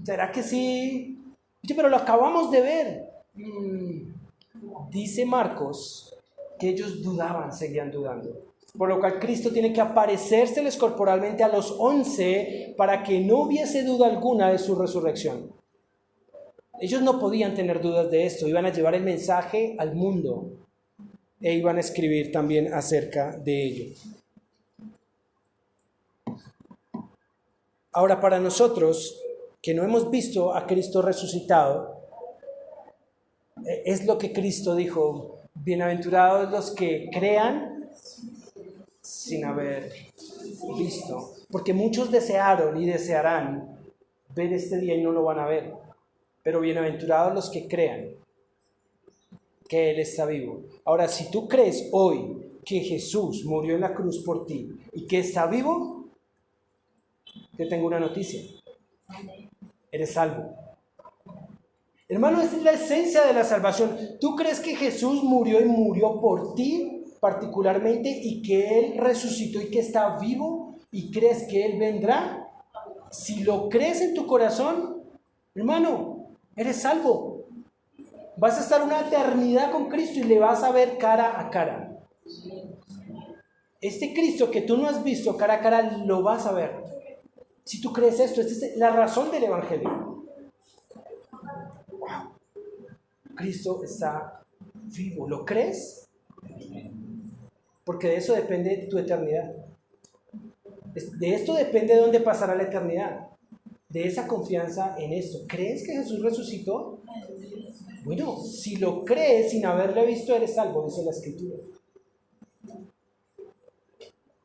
¿será que sí? Oye, pero lo acabamos de ver. Dice Marcos que ellos dudaban, seguían dudando. Por lo cual Cristo tiene que aparecérseles corporalmente a los 11 para que no hubiese duda alguna de su resurrección. Ellos no podían tener dudas de esto, iban a llevar el mensaje al mundo e iban a escribir también acerca de ello. Ahora, para nosotros, que no hemos visto a Cristo resucitado, es lo que Cristo dijo, bienaventurados los que crean sin haber visto, porque muchos desearon y desearán ver este día y no lo van a ver. Pero bienaventurados los que crean que Él está vivo. Ahora, si tú crees hoy que Jesús murió en la cruz por ti y que está vivo, te tengo una noticia. Eres salvo. Hermano, esa es la esencia de la salvación. ¿Tú crees que Jesús murió y murió por ti particularmente y que Él resucitó y que está vivo y crees que Él vendrá? Si lo crees en tu corazón, hermano, eres salvo. Vas a estar una eternidad con Cristo y le vas a ver cara a cara. Este Cristo que tú no has visto cara a cara, lo vas a ver. Si tú crees esto, esta es la razón del Evangelio. Wow. Cristo está vivo. ¿Lo crees? Porque de eso depende tu eternidad. De esto depende de dónde pasará la eternidad. De esa confianza en esto. ¿Crees que Jesús resucitó? Bueno, si lo crees sin haberle visto, eres salvo, dice la Escritura.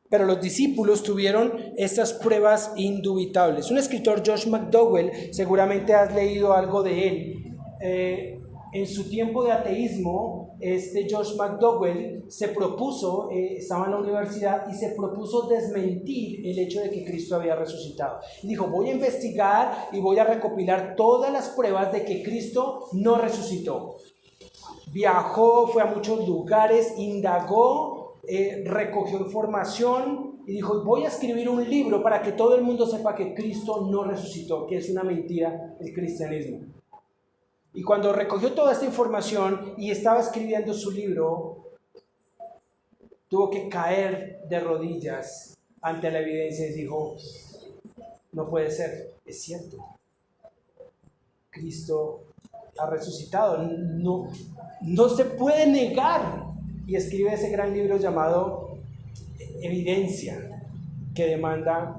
Pero los discípulos tuvieron estas pruebas indubitables. Un escritor, Josh McDowell, seguramente has leído algo de él. En su tiempo de ateísmo, Josh McDowell se propuso, estaba en la universidad y se propuso desmentir el hecho de que Cristo había resucitado. Y dijo, voy a investigar y voy a recopilar todas las pruebas de que Cristo no resucitó. Viajó, fue a muchos lugares, indagó, recogió información y dijo, voy a escribir un libro para que todo el mundo sepa que Cristo no resucitó, que es una mentira el cristianismo. Y cuando recogió toda esta información y estaba escribiendo su libro, tuvo que caer de rodillas ante la evidencia y dijo, no puede ser, es cierto, Cristo ha resucitado, no se puede negar. Y escribe ese gran libro llamado Evidencia, que demanda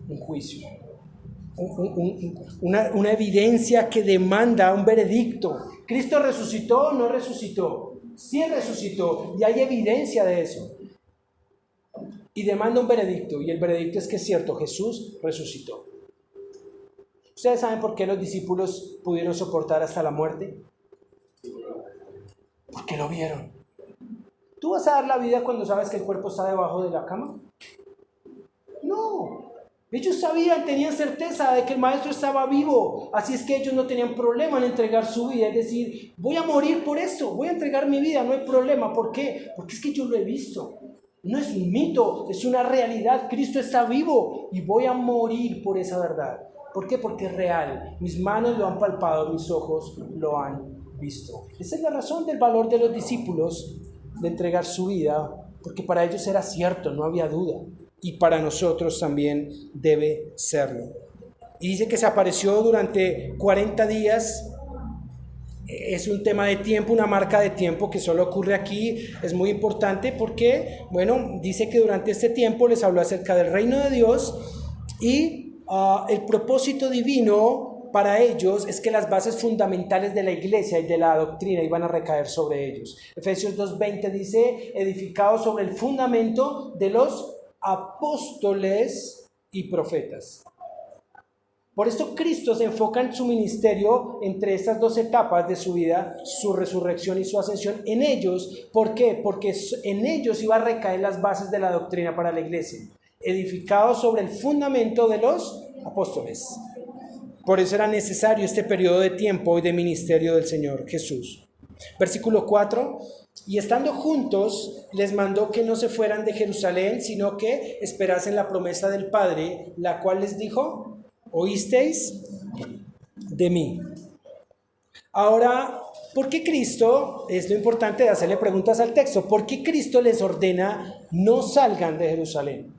un juicio. Una evidencia que demanda un veredicto. ¿Cristo resucitó o no resucitó? Sí resucitó y hay evidencia de eso. Y demanda un veredicto, y el veredicto es que es cierto, Jesús resucitó. ¿Ustedes saben por qué los discípulos pudieron soportar hasta la muerte? Porque lo vieron. ¿Tú vas a dar la vida cuando sabes que el cuerpo está debajo de la cama? No. Ellos sabían, tenían certeza de que el maestro estaba vivo, así es que ellos no tenían problema en entregar su vida, es decir, voy a morir por esto, voy a entregar mi vida, no hay problema. ¿Por qué? Porque es que yo lo he visto, no es un mito, es una realidad. Cristo está vivo y voy a morir por esa verdad. ¿Por qué? Porque es real, mis manos lo han palpado, mis ojos lo han visto. Esa es la razón del valor de los discípulos de entregar su vida, porque para ellos era cierto, no había duda. Y para nosotros también debe serlo. Y dice que se apareció durante 40 días. Es un tema de tiempo, una marca de tiempo que solo ocurre aquí. Es muy importante porque, bueno, dice que durante este tiempo les habló acerca del reino de Dios y el propósito divino para ellos es que las bases fundamentales de la iglesia y de la doctrina iban a recaer sobre ellos. Efesios 2:20 dice, edificados sobre el fundamento de los apóstoles y profetas. Por esto Cristo se enfoca en su ministerio entre estas dos etapas de su vida, su resurrección y su ascensión, en ellos. ¿Por qué? Porque en ellos iba a recaer las bases de la doctrina para la iglesia, edificados sobre el fundamento de los apóstoles. Por eso era necesario este periodo de tiempo y de ministerio del Señor Jesús. Versículo 4. Y estando juntos, les mandó que no se fueran de Jerusalén, sino que esperasen la promesa del Padre, la cual les dijo, ¿oísteis de mí? Ahora, ¿por qué Cristo, es lo importante de hacerle preguntas al texto, por qué Cristo les ordena no salgan de Jerusalén?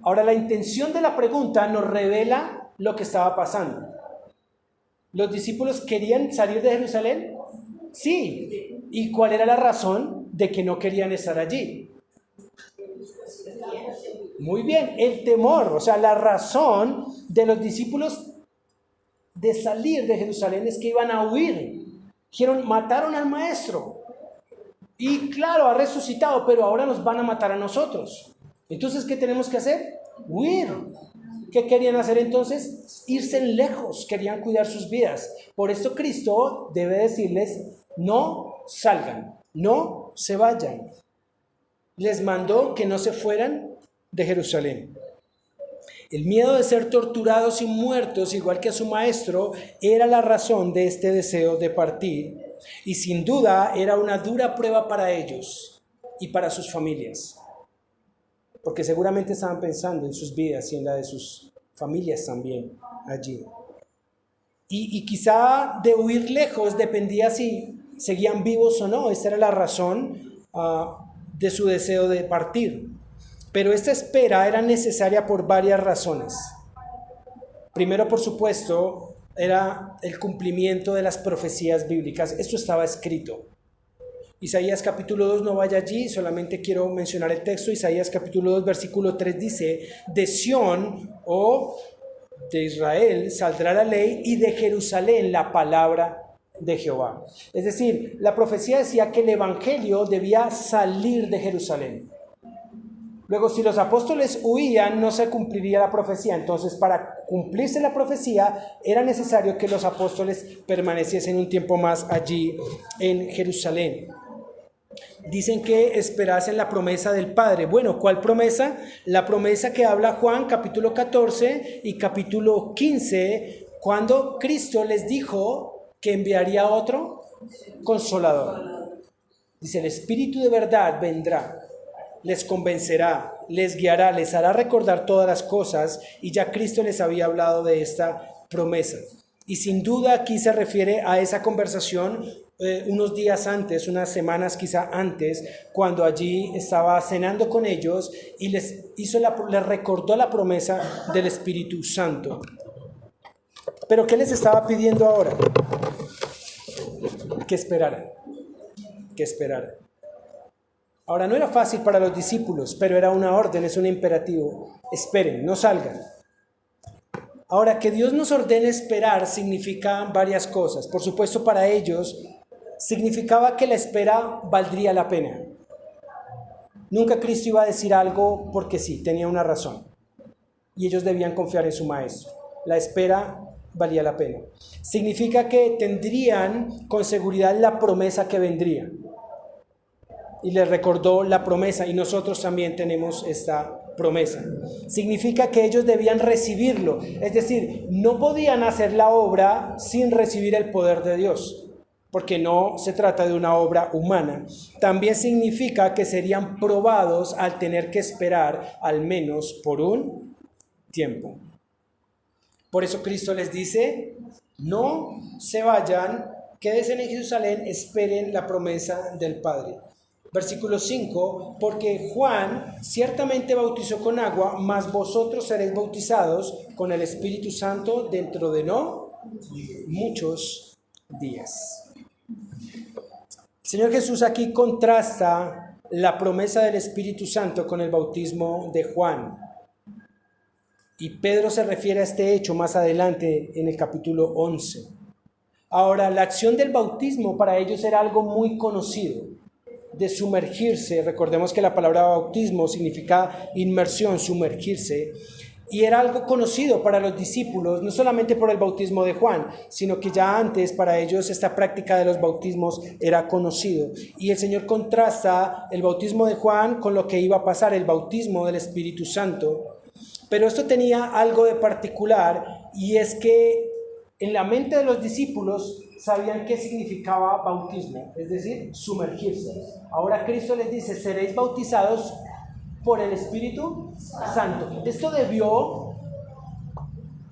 Ahora, la intención de la pregunta nos revela lo que estaba pasando. ¿Los discípulos querían salir de Jerusalén? Sí. ¿Y cuál era la razón de que no querían estar allí? Muy bien, el temor. O sea, la razón de los discípulos de salir de Jerusalén es que iban a huir. Mataron al maestro. Y claro, ha resucitado, pero ahora nos van a matar a nosotros. Entonces, ¿qué tenemos que hacer? Huir. ¿Qué querían hacer entonces? Irse lejos, querían cuidar sus vidas. Por esto Cristo debe decirles, no salgan, no se vayan. Les mandó que no se fueran de Jerusalén. El miedo de ser torturados y muertos, igual que a su maestro, era la razón de este deseo de partir. Y sin duda era una dura prueba para ellos y para sus familias. Porque seguramente estaban pensando en sus vidas y en la de sus familias también allí. Y quizá de huir lejos dependía si seguían vivos o no. Esta era la razón de su deseo de partir. Pero esta espera era necesaria por varias razones. Primero, por supuesto, era el cumplimiento de las profecías bíblicas. Esto estaba escrito. Isaías capítulo 2, no vaya allí, solamente quiero mencionar el texto. Isaías capítulo 2, versículo 3 dice, de Sión o de Israel saldrá la ley y de Jerusalén la palabra de Jehová. Es decir, la profecía decía que el evangelio debía salir de Jerusalén. Luego, si los apóstoles huían, no se cumpliría la profecía. Entonces, para cumplirse la profecía, era necesario que los apóstoles permaneciesen un tiempo más allí en Jerusalén. Dicen que esperasen la promesa del Padre. Bueno, ¿cuál promesa? La promesa que habla Juan capítulo 14 y capítulo 15, cuando Cristo les dijo que enviaría otro consolador. Dice, el Espíritu de verdad vendrá, les convencerá, les guiará, les hará recordar todas las cosas, y ya Cristo les había hablado de esta promesa. Y sin duda aquí se refiere a esa conversación unos días antes, unas semanas quizá antes, cuando allí estaba cenando con ellos y les recordó la promesa del Espíritu Santo. Pero ¿qué les estaba pidiendo ahora? Que esperaran, que esperaran. Ahora, no era fácil para los discípulos, pero era una orden, es un imperativo. Esperen, no salgan. Ahora, que Dios nos ordene esperar significa varias cosas. Por supuesto, para ellos significaba que la espera valdría la pena. Nunca Cristo iba a decir algo porque sí, tenía una razón. Y ellos debían confiar en su maestro. La espera valía la pena. Significa que tendrían con seguridad la promesa que vendría. Y les recordó la promesa, y nosotros también tenemos esta promesa. Significa que ellos debían recibirlo, es decir, no podían hacer la obra sin recibir el poder de Dios, porque no se trata de una obra humana. También significa que serían probados al tener que esperar al menos por un tiempo. Por eso Cristo les dice, no se vayan, quédense en Jerusalén, esperen la promesa del Padre. Versículo 5, porque Juan ciertamente bautizó con agua, mas vosotros seréis bautizados con el Espíritu Santo dentro de no muchos días. El Señor Jesús aquí contrasta la promesa del Espíritu Santo con el bautismo de Juan. Y Pedro se refiere a este hecho más adelante en el capítulo 11. Ahora, la acción del bautismo para ellos era algo muy conocido, de sumergirse. Recordemos que la palabra bautismo significa inmersión, sumergirse. Y era algo conocido para los discípulos, no solamente por el bautismo de Juan, sino que ya antes para ellos esta práctica de los bautismos era conocido. Y el Señor contrasta el bautismo de Juan con lo que iba a pasar, el bautismo del Espíritu Santo. Pero esto tenía algo de particular, y es que en la mente de los discípulos sabían qué significaba bautismo, es decir, sumergirse. Ahora Cristo les dice, seréis bautizados por el Espíritu Santo. Esto debió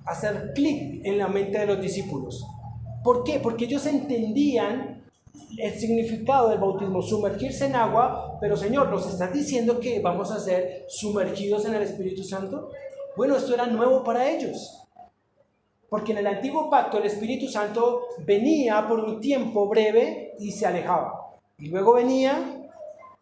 hacer clic en la mente de los discípulos. ¿Por qué? Porque ellos entendían el significado del bautismo, sumergirse en agua, pero Señor, ¿nos estás diciendo que vamos a ser sumergidos en el Espíritu Santo? Bueno, esto era nuevo para ellos. Porque en el antiguo pacto el Espíritu Santo venía por un tiempo breve y se alejaba. Y luego venía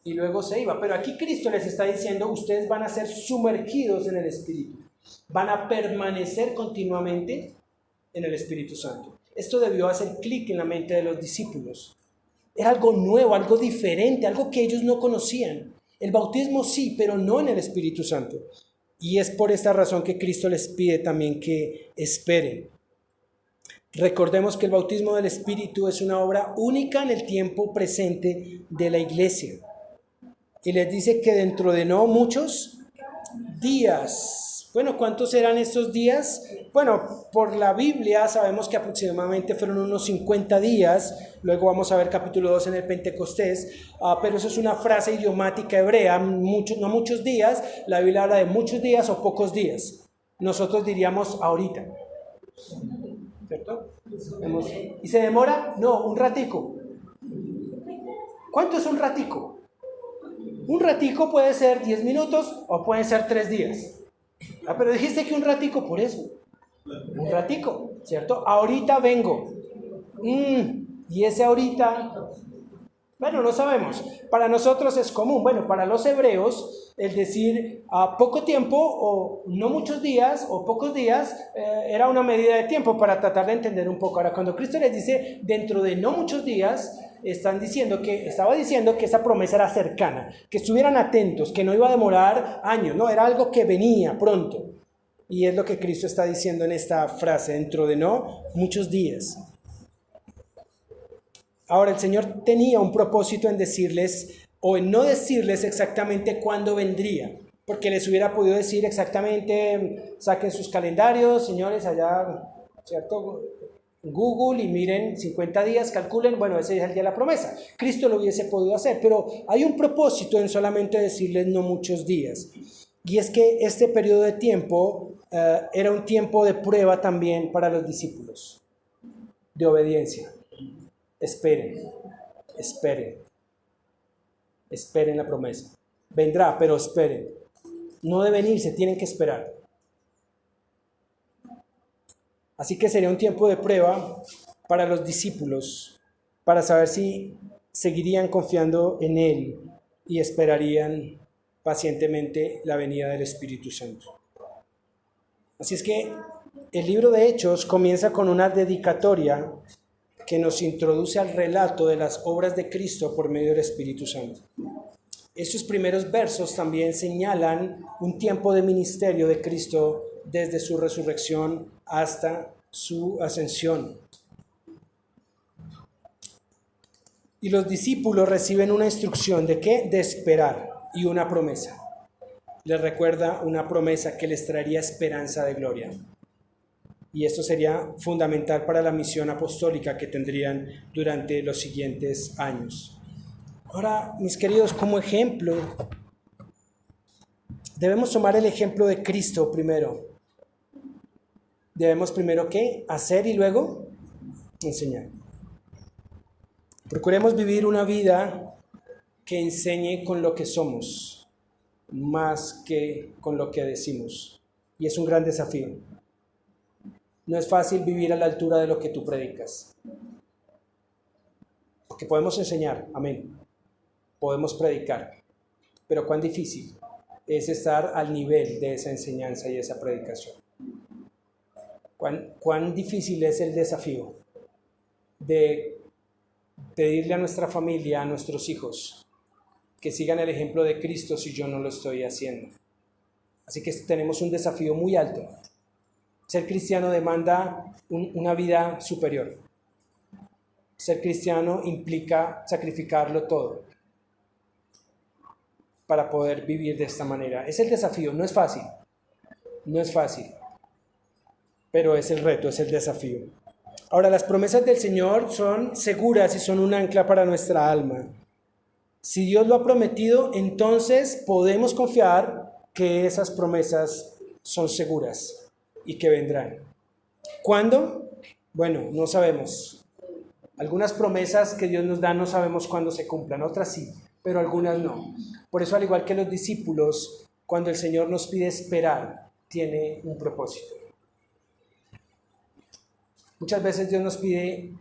y luego se iba. Pero aquí Cristo les está diciendo, ustedes van a ser sumergidos en el Espíritu. Van a permanecer continuamente en el Espíritu Santo. Esto debió hacer clic en la mente de los discípulos. Era algo nuevo, algo diferente, algo que ellos no conocían. El bautismo sí, pero no en el Espíritu Santo. Y es por esta razón que Cristo les pide también que esperen. Recordemos que el bautismo del Espíritu es una obra única en el tiempo presente de la iglesia. Y les dice que dentro de no muchos días. Bueno, ¿cuántos serán estos días? Bueno, por la Biblia sabemos que aproximadamente fueron unos 50 días. Luego vamos a ver capítulo 2 en el Pentecostés. Pero eso es una frase idiomática hebrea. No muchos días. La Biblia habla de muchos días o pocos días. Nosotros diríamos ahorita. ¿Cierto? ¿Y se demora? No, un ratico. ¿Cuánto es un ratico? Un ratico puede ser 10 minutos o pueden ser 3 días. Pero dijiste que un ratico, por eso. Un ratico, ¿cierto? Ahorita vengo. Y ese ahorita, bueno, no sabemos. Para nosotros es común. Bueno, para los hebreos, el decir poco tiempo o no muchos días o pocos días era una medida de tiempo para tratar de entender un poco. Ahora, cuando Cristo les dice dentro de no muchos días, estaba diciendo que esa promesa era cercana, que estuvieran atentos, que no iba a demorar años, no, era algo que venía pronto. Y es lo que Cristo está diciendo en esta frase, dentro de no muchos días. Ahora, el Señor tenía un propósito en decirles o en no decirles exactamente cuándo vendría, porque les hubiera podido decir exactamente, saquen sus calendarios, señores, allá, ¿cierto?, Google y miren 50 días, calculen, bueno, ese es el día de la promesa. Cristo lo hubiese podido hacer, pero hay un propósito en solamente decirles no muchos días. Y es que este periodo de tiempo era un tiempo de prueba también para los discípulos, de obediencia. Esperen la promesa. Vendrá, pero esperen. No deben irse, tienen que esperar. Así que sería un tiempo de prueba para los discípulos, para saber si seguirían confiando en Él y esperarían pacientemente la venida del Espíritu Santo. Así es que el libro de Hechos comienza con una dedicatoria que nos introduce al relato de las obras de Cristo por medio del Espíritu Santo. Estos primeros versos también señalan un tiempo de ministerio de Cristo desde su resurrección hasta su ascensión. Y los discípulos reciben una instrucción ¿de qué? De esperar y una promesa. Les recuerda una promesa que les traería esperanza de gloria. Y esto sería fundamental para la misión apostólica que tendrían durante los siguientes años. Ahora, mis queridos, como ejemplo, debemos tomar el ejemplo de Cristo primero. Debemos primero ¿qué? Hacer y luego enseñar. Procuremos vivir una vida que enseñe con lo que somos, más que con lo que decimos. Y es un gran desafío. No es fácil vivir a la altura de lo que tú predicas. Porque podemos enseñar, amén. Podemos predicar. Pero cuán difícil es estar al nivel de esa enseñanza y esa predicación. Cuán difícil es el desafío de pedirle a nuestra familia, a nuestros hijos, que sigan el ejemplo de Cristo si yo no lo estoy haciendo. Así que tenemos un desafío muy alto. Ser cristiano demanda una vida superior. Ser cristiano implica sacrificarlo todo para poder vivir de esta manera. Es el desafío, no es fácil. No es fácil. Pero es el reto, es el desafío. Ahora, las promesas del Señor son seguras y son un ancla para nuestra alma. Si Dios lo ha prometido, entonces podemos confiar que esas promesas son seguras y que vendrán. ¿Cuándo? Bueno, no sabemos. Algunas promesas que Dios nos da no sabemos cuándo se cumplan, otras sí, pero algunas no. Por eso, al igual que los discípulos, cuando el Señor nos pide esperar, tiene un propósito. Muchas veces Dios nos pide,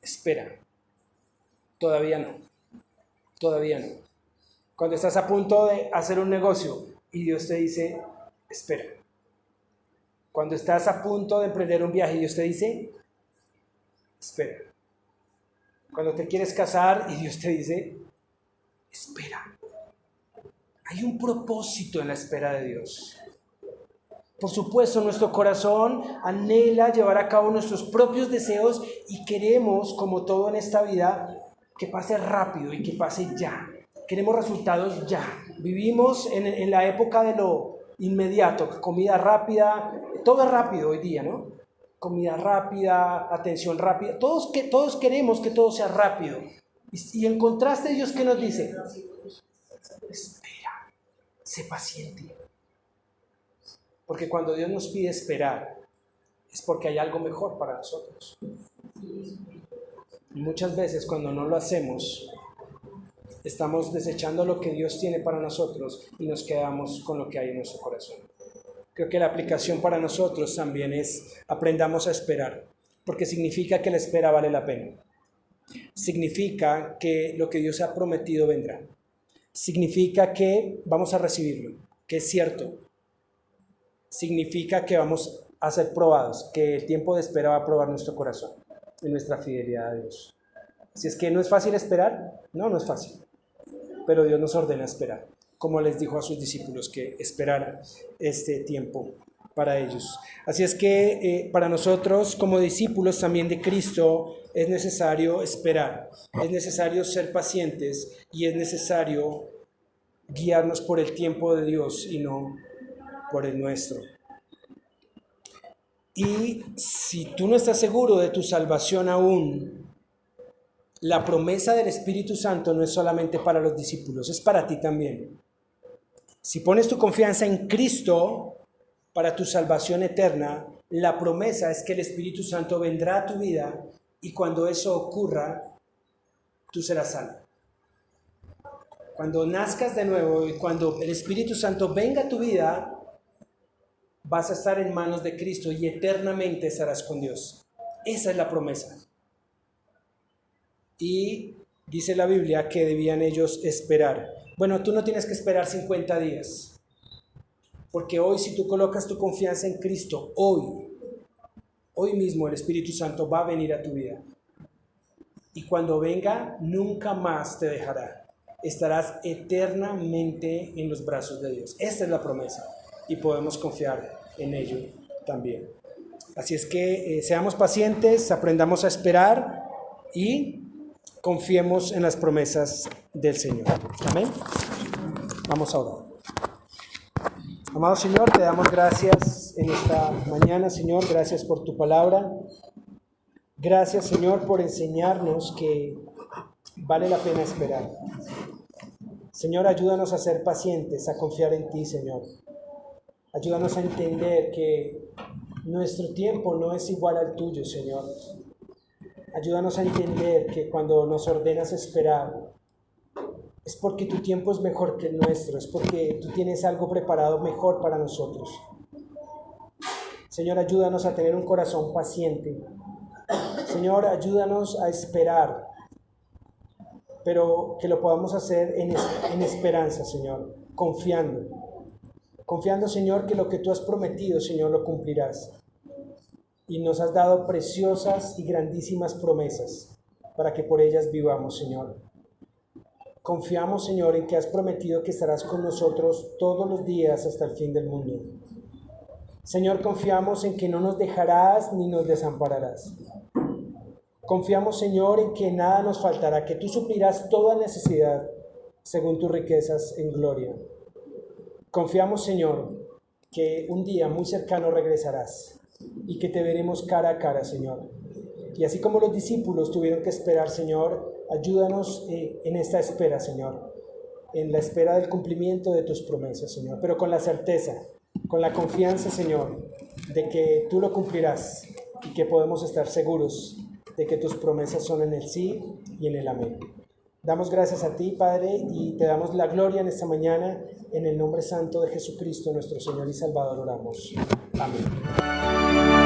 espera. Todavía no. Todavía no. Cuando estás a punto de hacer un negocio y Dios te dice, espera. Cuando estás a punto de emprender un viaje y Dios te dice, espera. Cuando te quieres casar y Dios te dice, espera. Hay un propósito en la espera de Dios. Por supuesto, nuestro corazón anhela llevar a cabo nuestros propios deseos y queremos, como todo en esta vida, que pase rápido y que pase ya. Queremos resultados ya. Vivimos en la época de lo inmediato, comida rápida, todo es rápido hoy día, ¿no? Comida rápida, atención rápida, todos queremos que todo sea rápido. Y en contraste, Dios, ¿qué nos dice? Espera, sé paciente. Porque cuando Dios nos pide esperar, es porque hay algo mejor para nosotros. Y muchas veces cuando no lo hacemos, estamos desechando lo que Dios tiene para nosotros y nos quedamos con lo que hay en nuestro corazón. Creo que la aplicación para nosotros también es aprendamos a esperar, porque significa que la espera vale la pena. Significa que lo que Dios ha prometido vendrá. Significa que vamos a recibirlo, que es cierto. Significa que vamos a ser probados, que el tiempo de espera va a probar nuestro corazón y nuestra fidelidad a Dios. Así es que ¿no es fácil esperar? No es fácil. Pero Dios nos ordena esperar, como les dijo a sus discípulos que esperaran este tiempo para ellos. Así es que para nosotros como discípulos también de Cristo es necesario esperar, es necesario ser pacientes y es necesario guiarnos por el tiempo de Dios y no por el nuestro. Y si tú no estás seguro de tu salvación aún, la promesa del Espíritu Santo no es solamente para los discípulos, es para ti también. Si pones tu confianza en Cristo para tu salvación eterna, la promesa es que el Espíritu Santo vendrá a tu vida y cuando eso ocurra, tú serás salvo. Cuando nazcas de nuevo y cuando el Espíritu Santo venga a tu vida, vas a estar en manos de Cristo y eternamente estarás con Dios. Esa es la promesa. Y dice la Biblia que debían ellos esperar. Bueno, tú no tienes que esperar 50 días. Porque hoy, si tú colocas tu confianza en Cristo, hoy mismo el Espíritu Santo va a venir a tu vida. Y cuando venga, nunca más te dejará. Estarás eternamente en los brazos de Dios. Esta es la promesa. Y podemos confiar en ello también. Así es que seamos pacientes, aprendamos a esperar y confiemos en las promesas del Señor. Amén. Vamos a orar. Amado Señor, te damos gracias en esta mañana, Señor. Gracias por tu palabra. Gracias, Señor, por enseñarnos que vale la pena esperar. Señor, ayúdanos a ser pacientes, a confiar en ti, Señor. Ayúdanos a entender que nuestro tiempo no es igual al tuyo, Señor. Ayúdanos a entender que cuando nos ordenas esperar, es porque tu tiempo es mejor que el nuestro, es porque tú tienes algo preparado mejor para nosotros. Señor, ayúdanos a tener un corazón paciente. Señor, ayúdanos a esperar, pero que lo podamos hacer en esperanza, Señor, confiando. Confiando, Señor, que lo que tú has prometido, Señor, lo cumplirás. Y nos has dado preciosas y grandísimas promesas para que por ellas vivamos, Señor. Confiamos, Señor, en que has prometido que estarás con nosotros todos los días hasta el fin del mundo. Señor, confiamos en que no nos dejarás ni nos desampararás. Confiamos, Señor, en que nada nos faltará, que tú suplirás toda necesidad según tus riquezas en gloria. Confiamos, Señor, que un día muy cercano regresarás y que te veremos cara a cara, Señor. Y así como los discípulos tuvieron que esperar, Señor, ayúdanos en esta espera, Señor, en la espera del cumplimiento de tus promesas, Señor, pero con la certeza, con la confianza, Señor, de que tú lo cumplirás y que podemos estar seguros de que tus promesas son en el sí y en el amén. Damos gracias a ti, Padre, y te damos la gloria en esta mañana. En el nombre santo de Jesucristo, nuestro Señor y Salvador, oramos. Amén.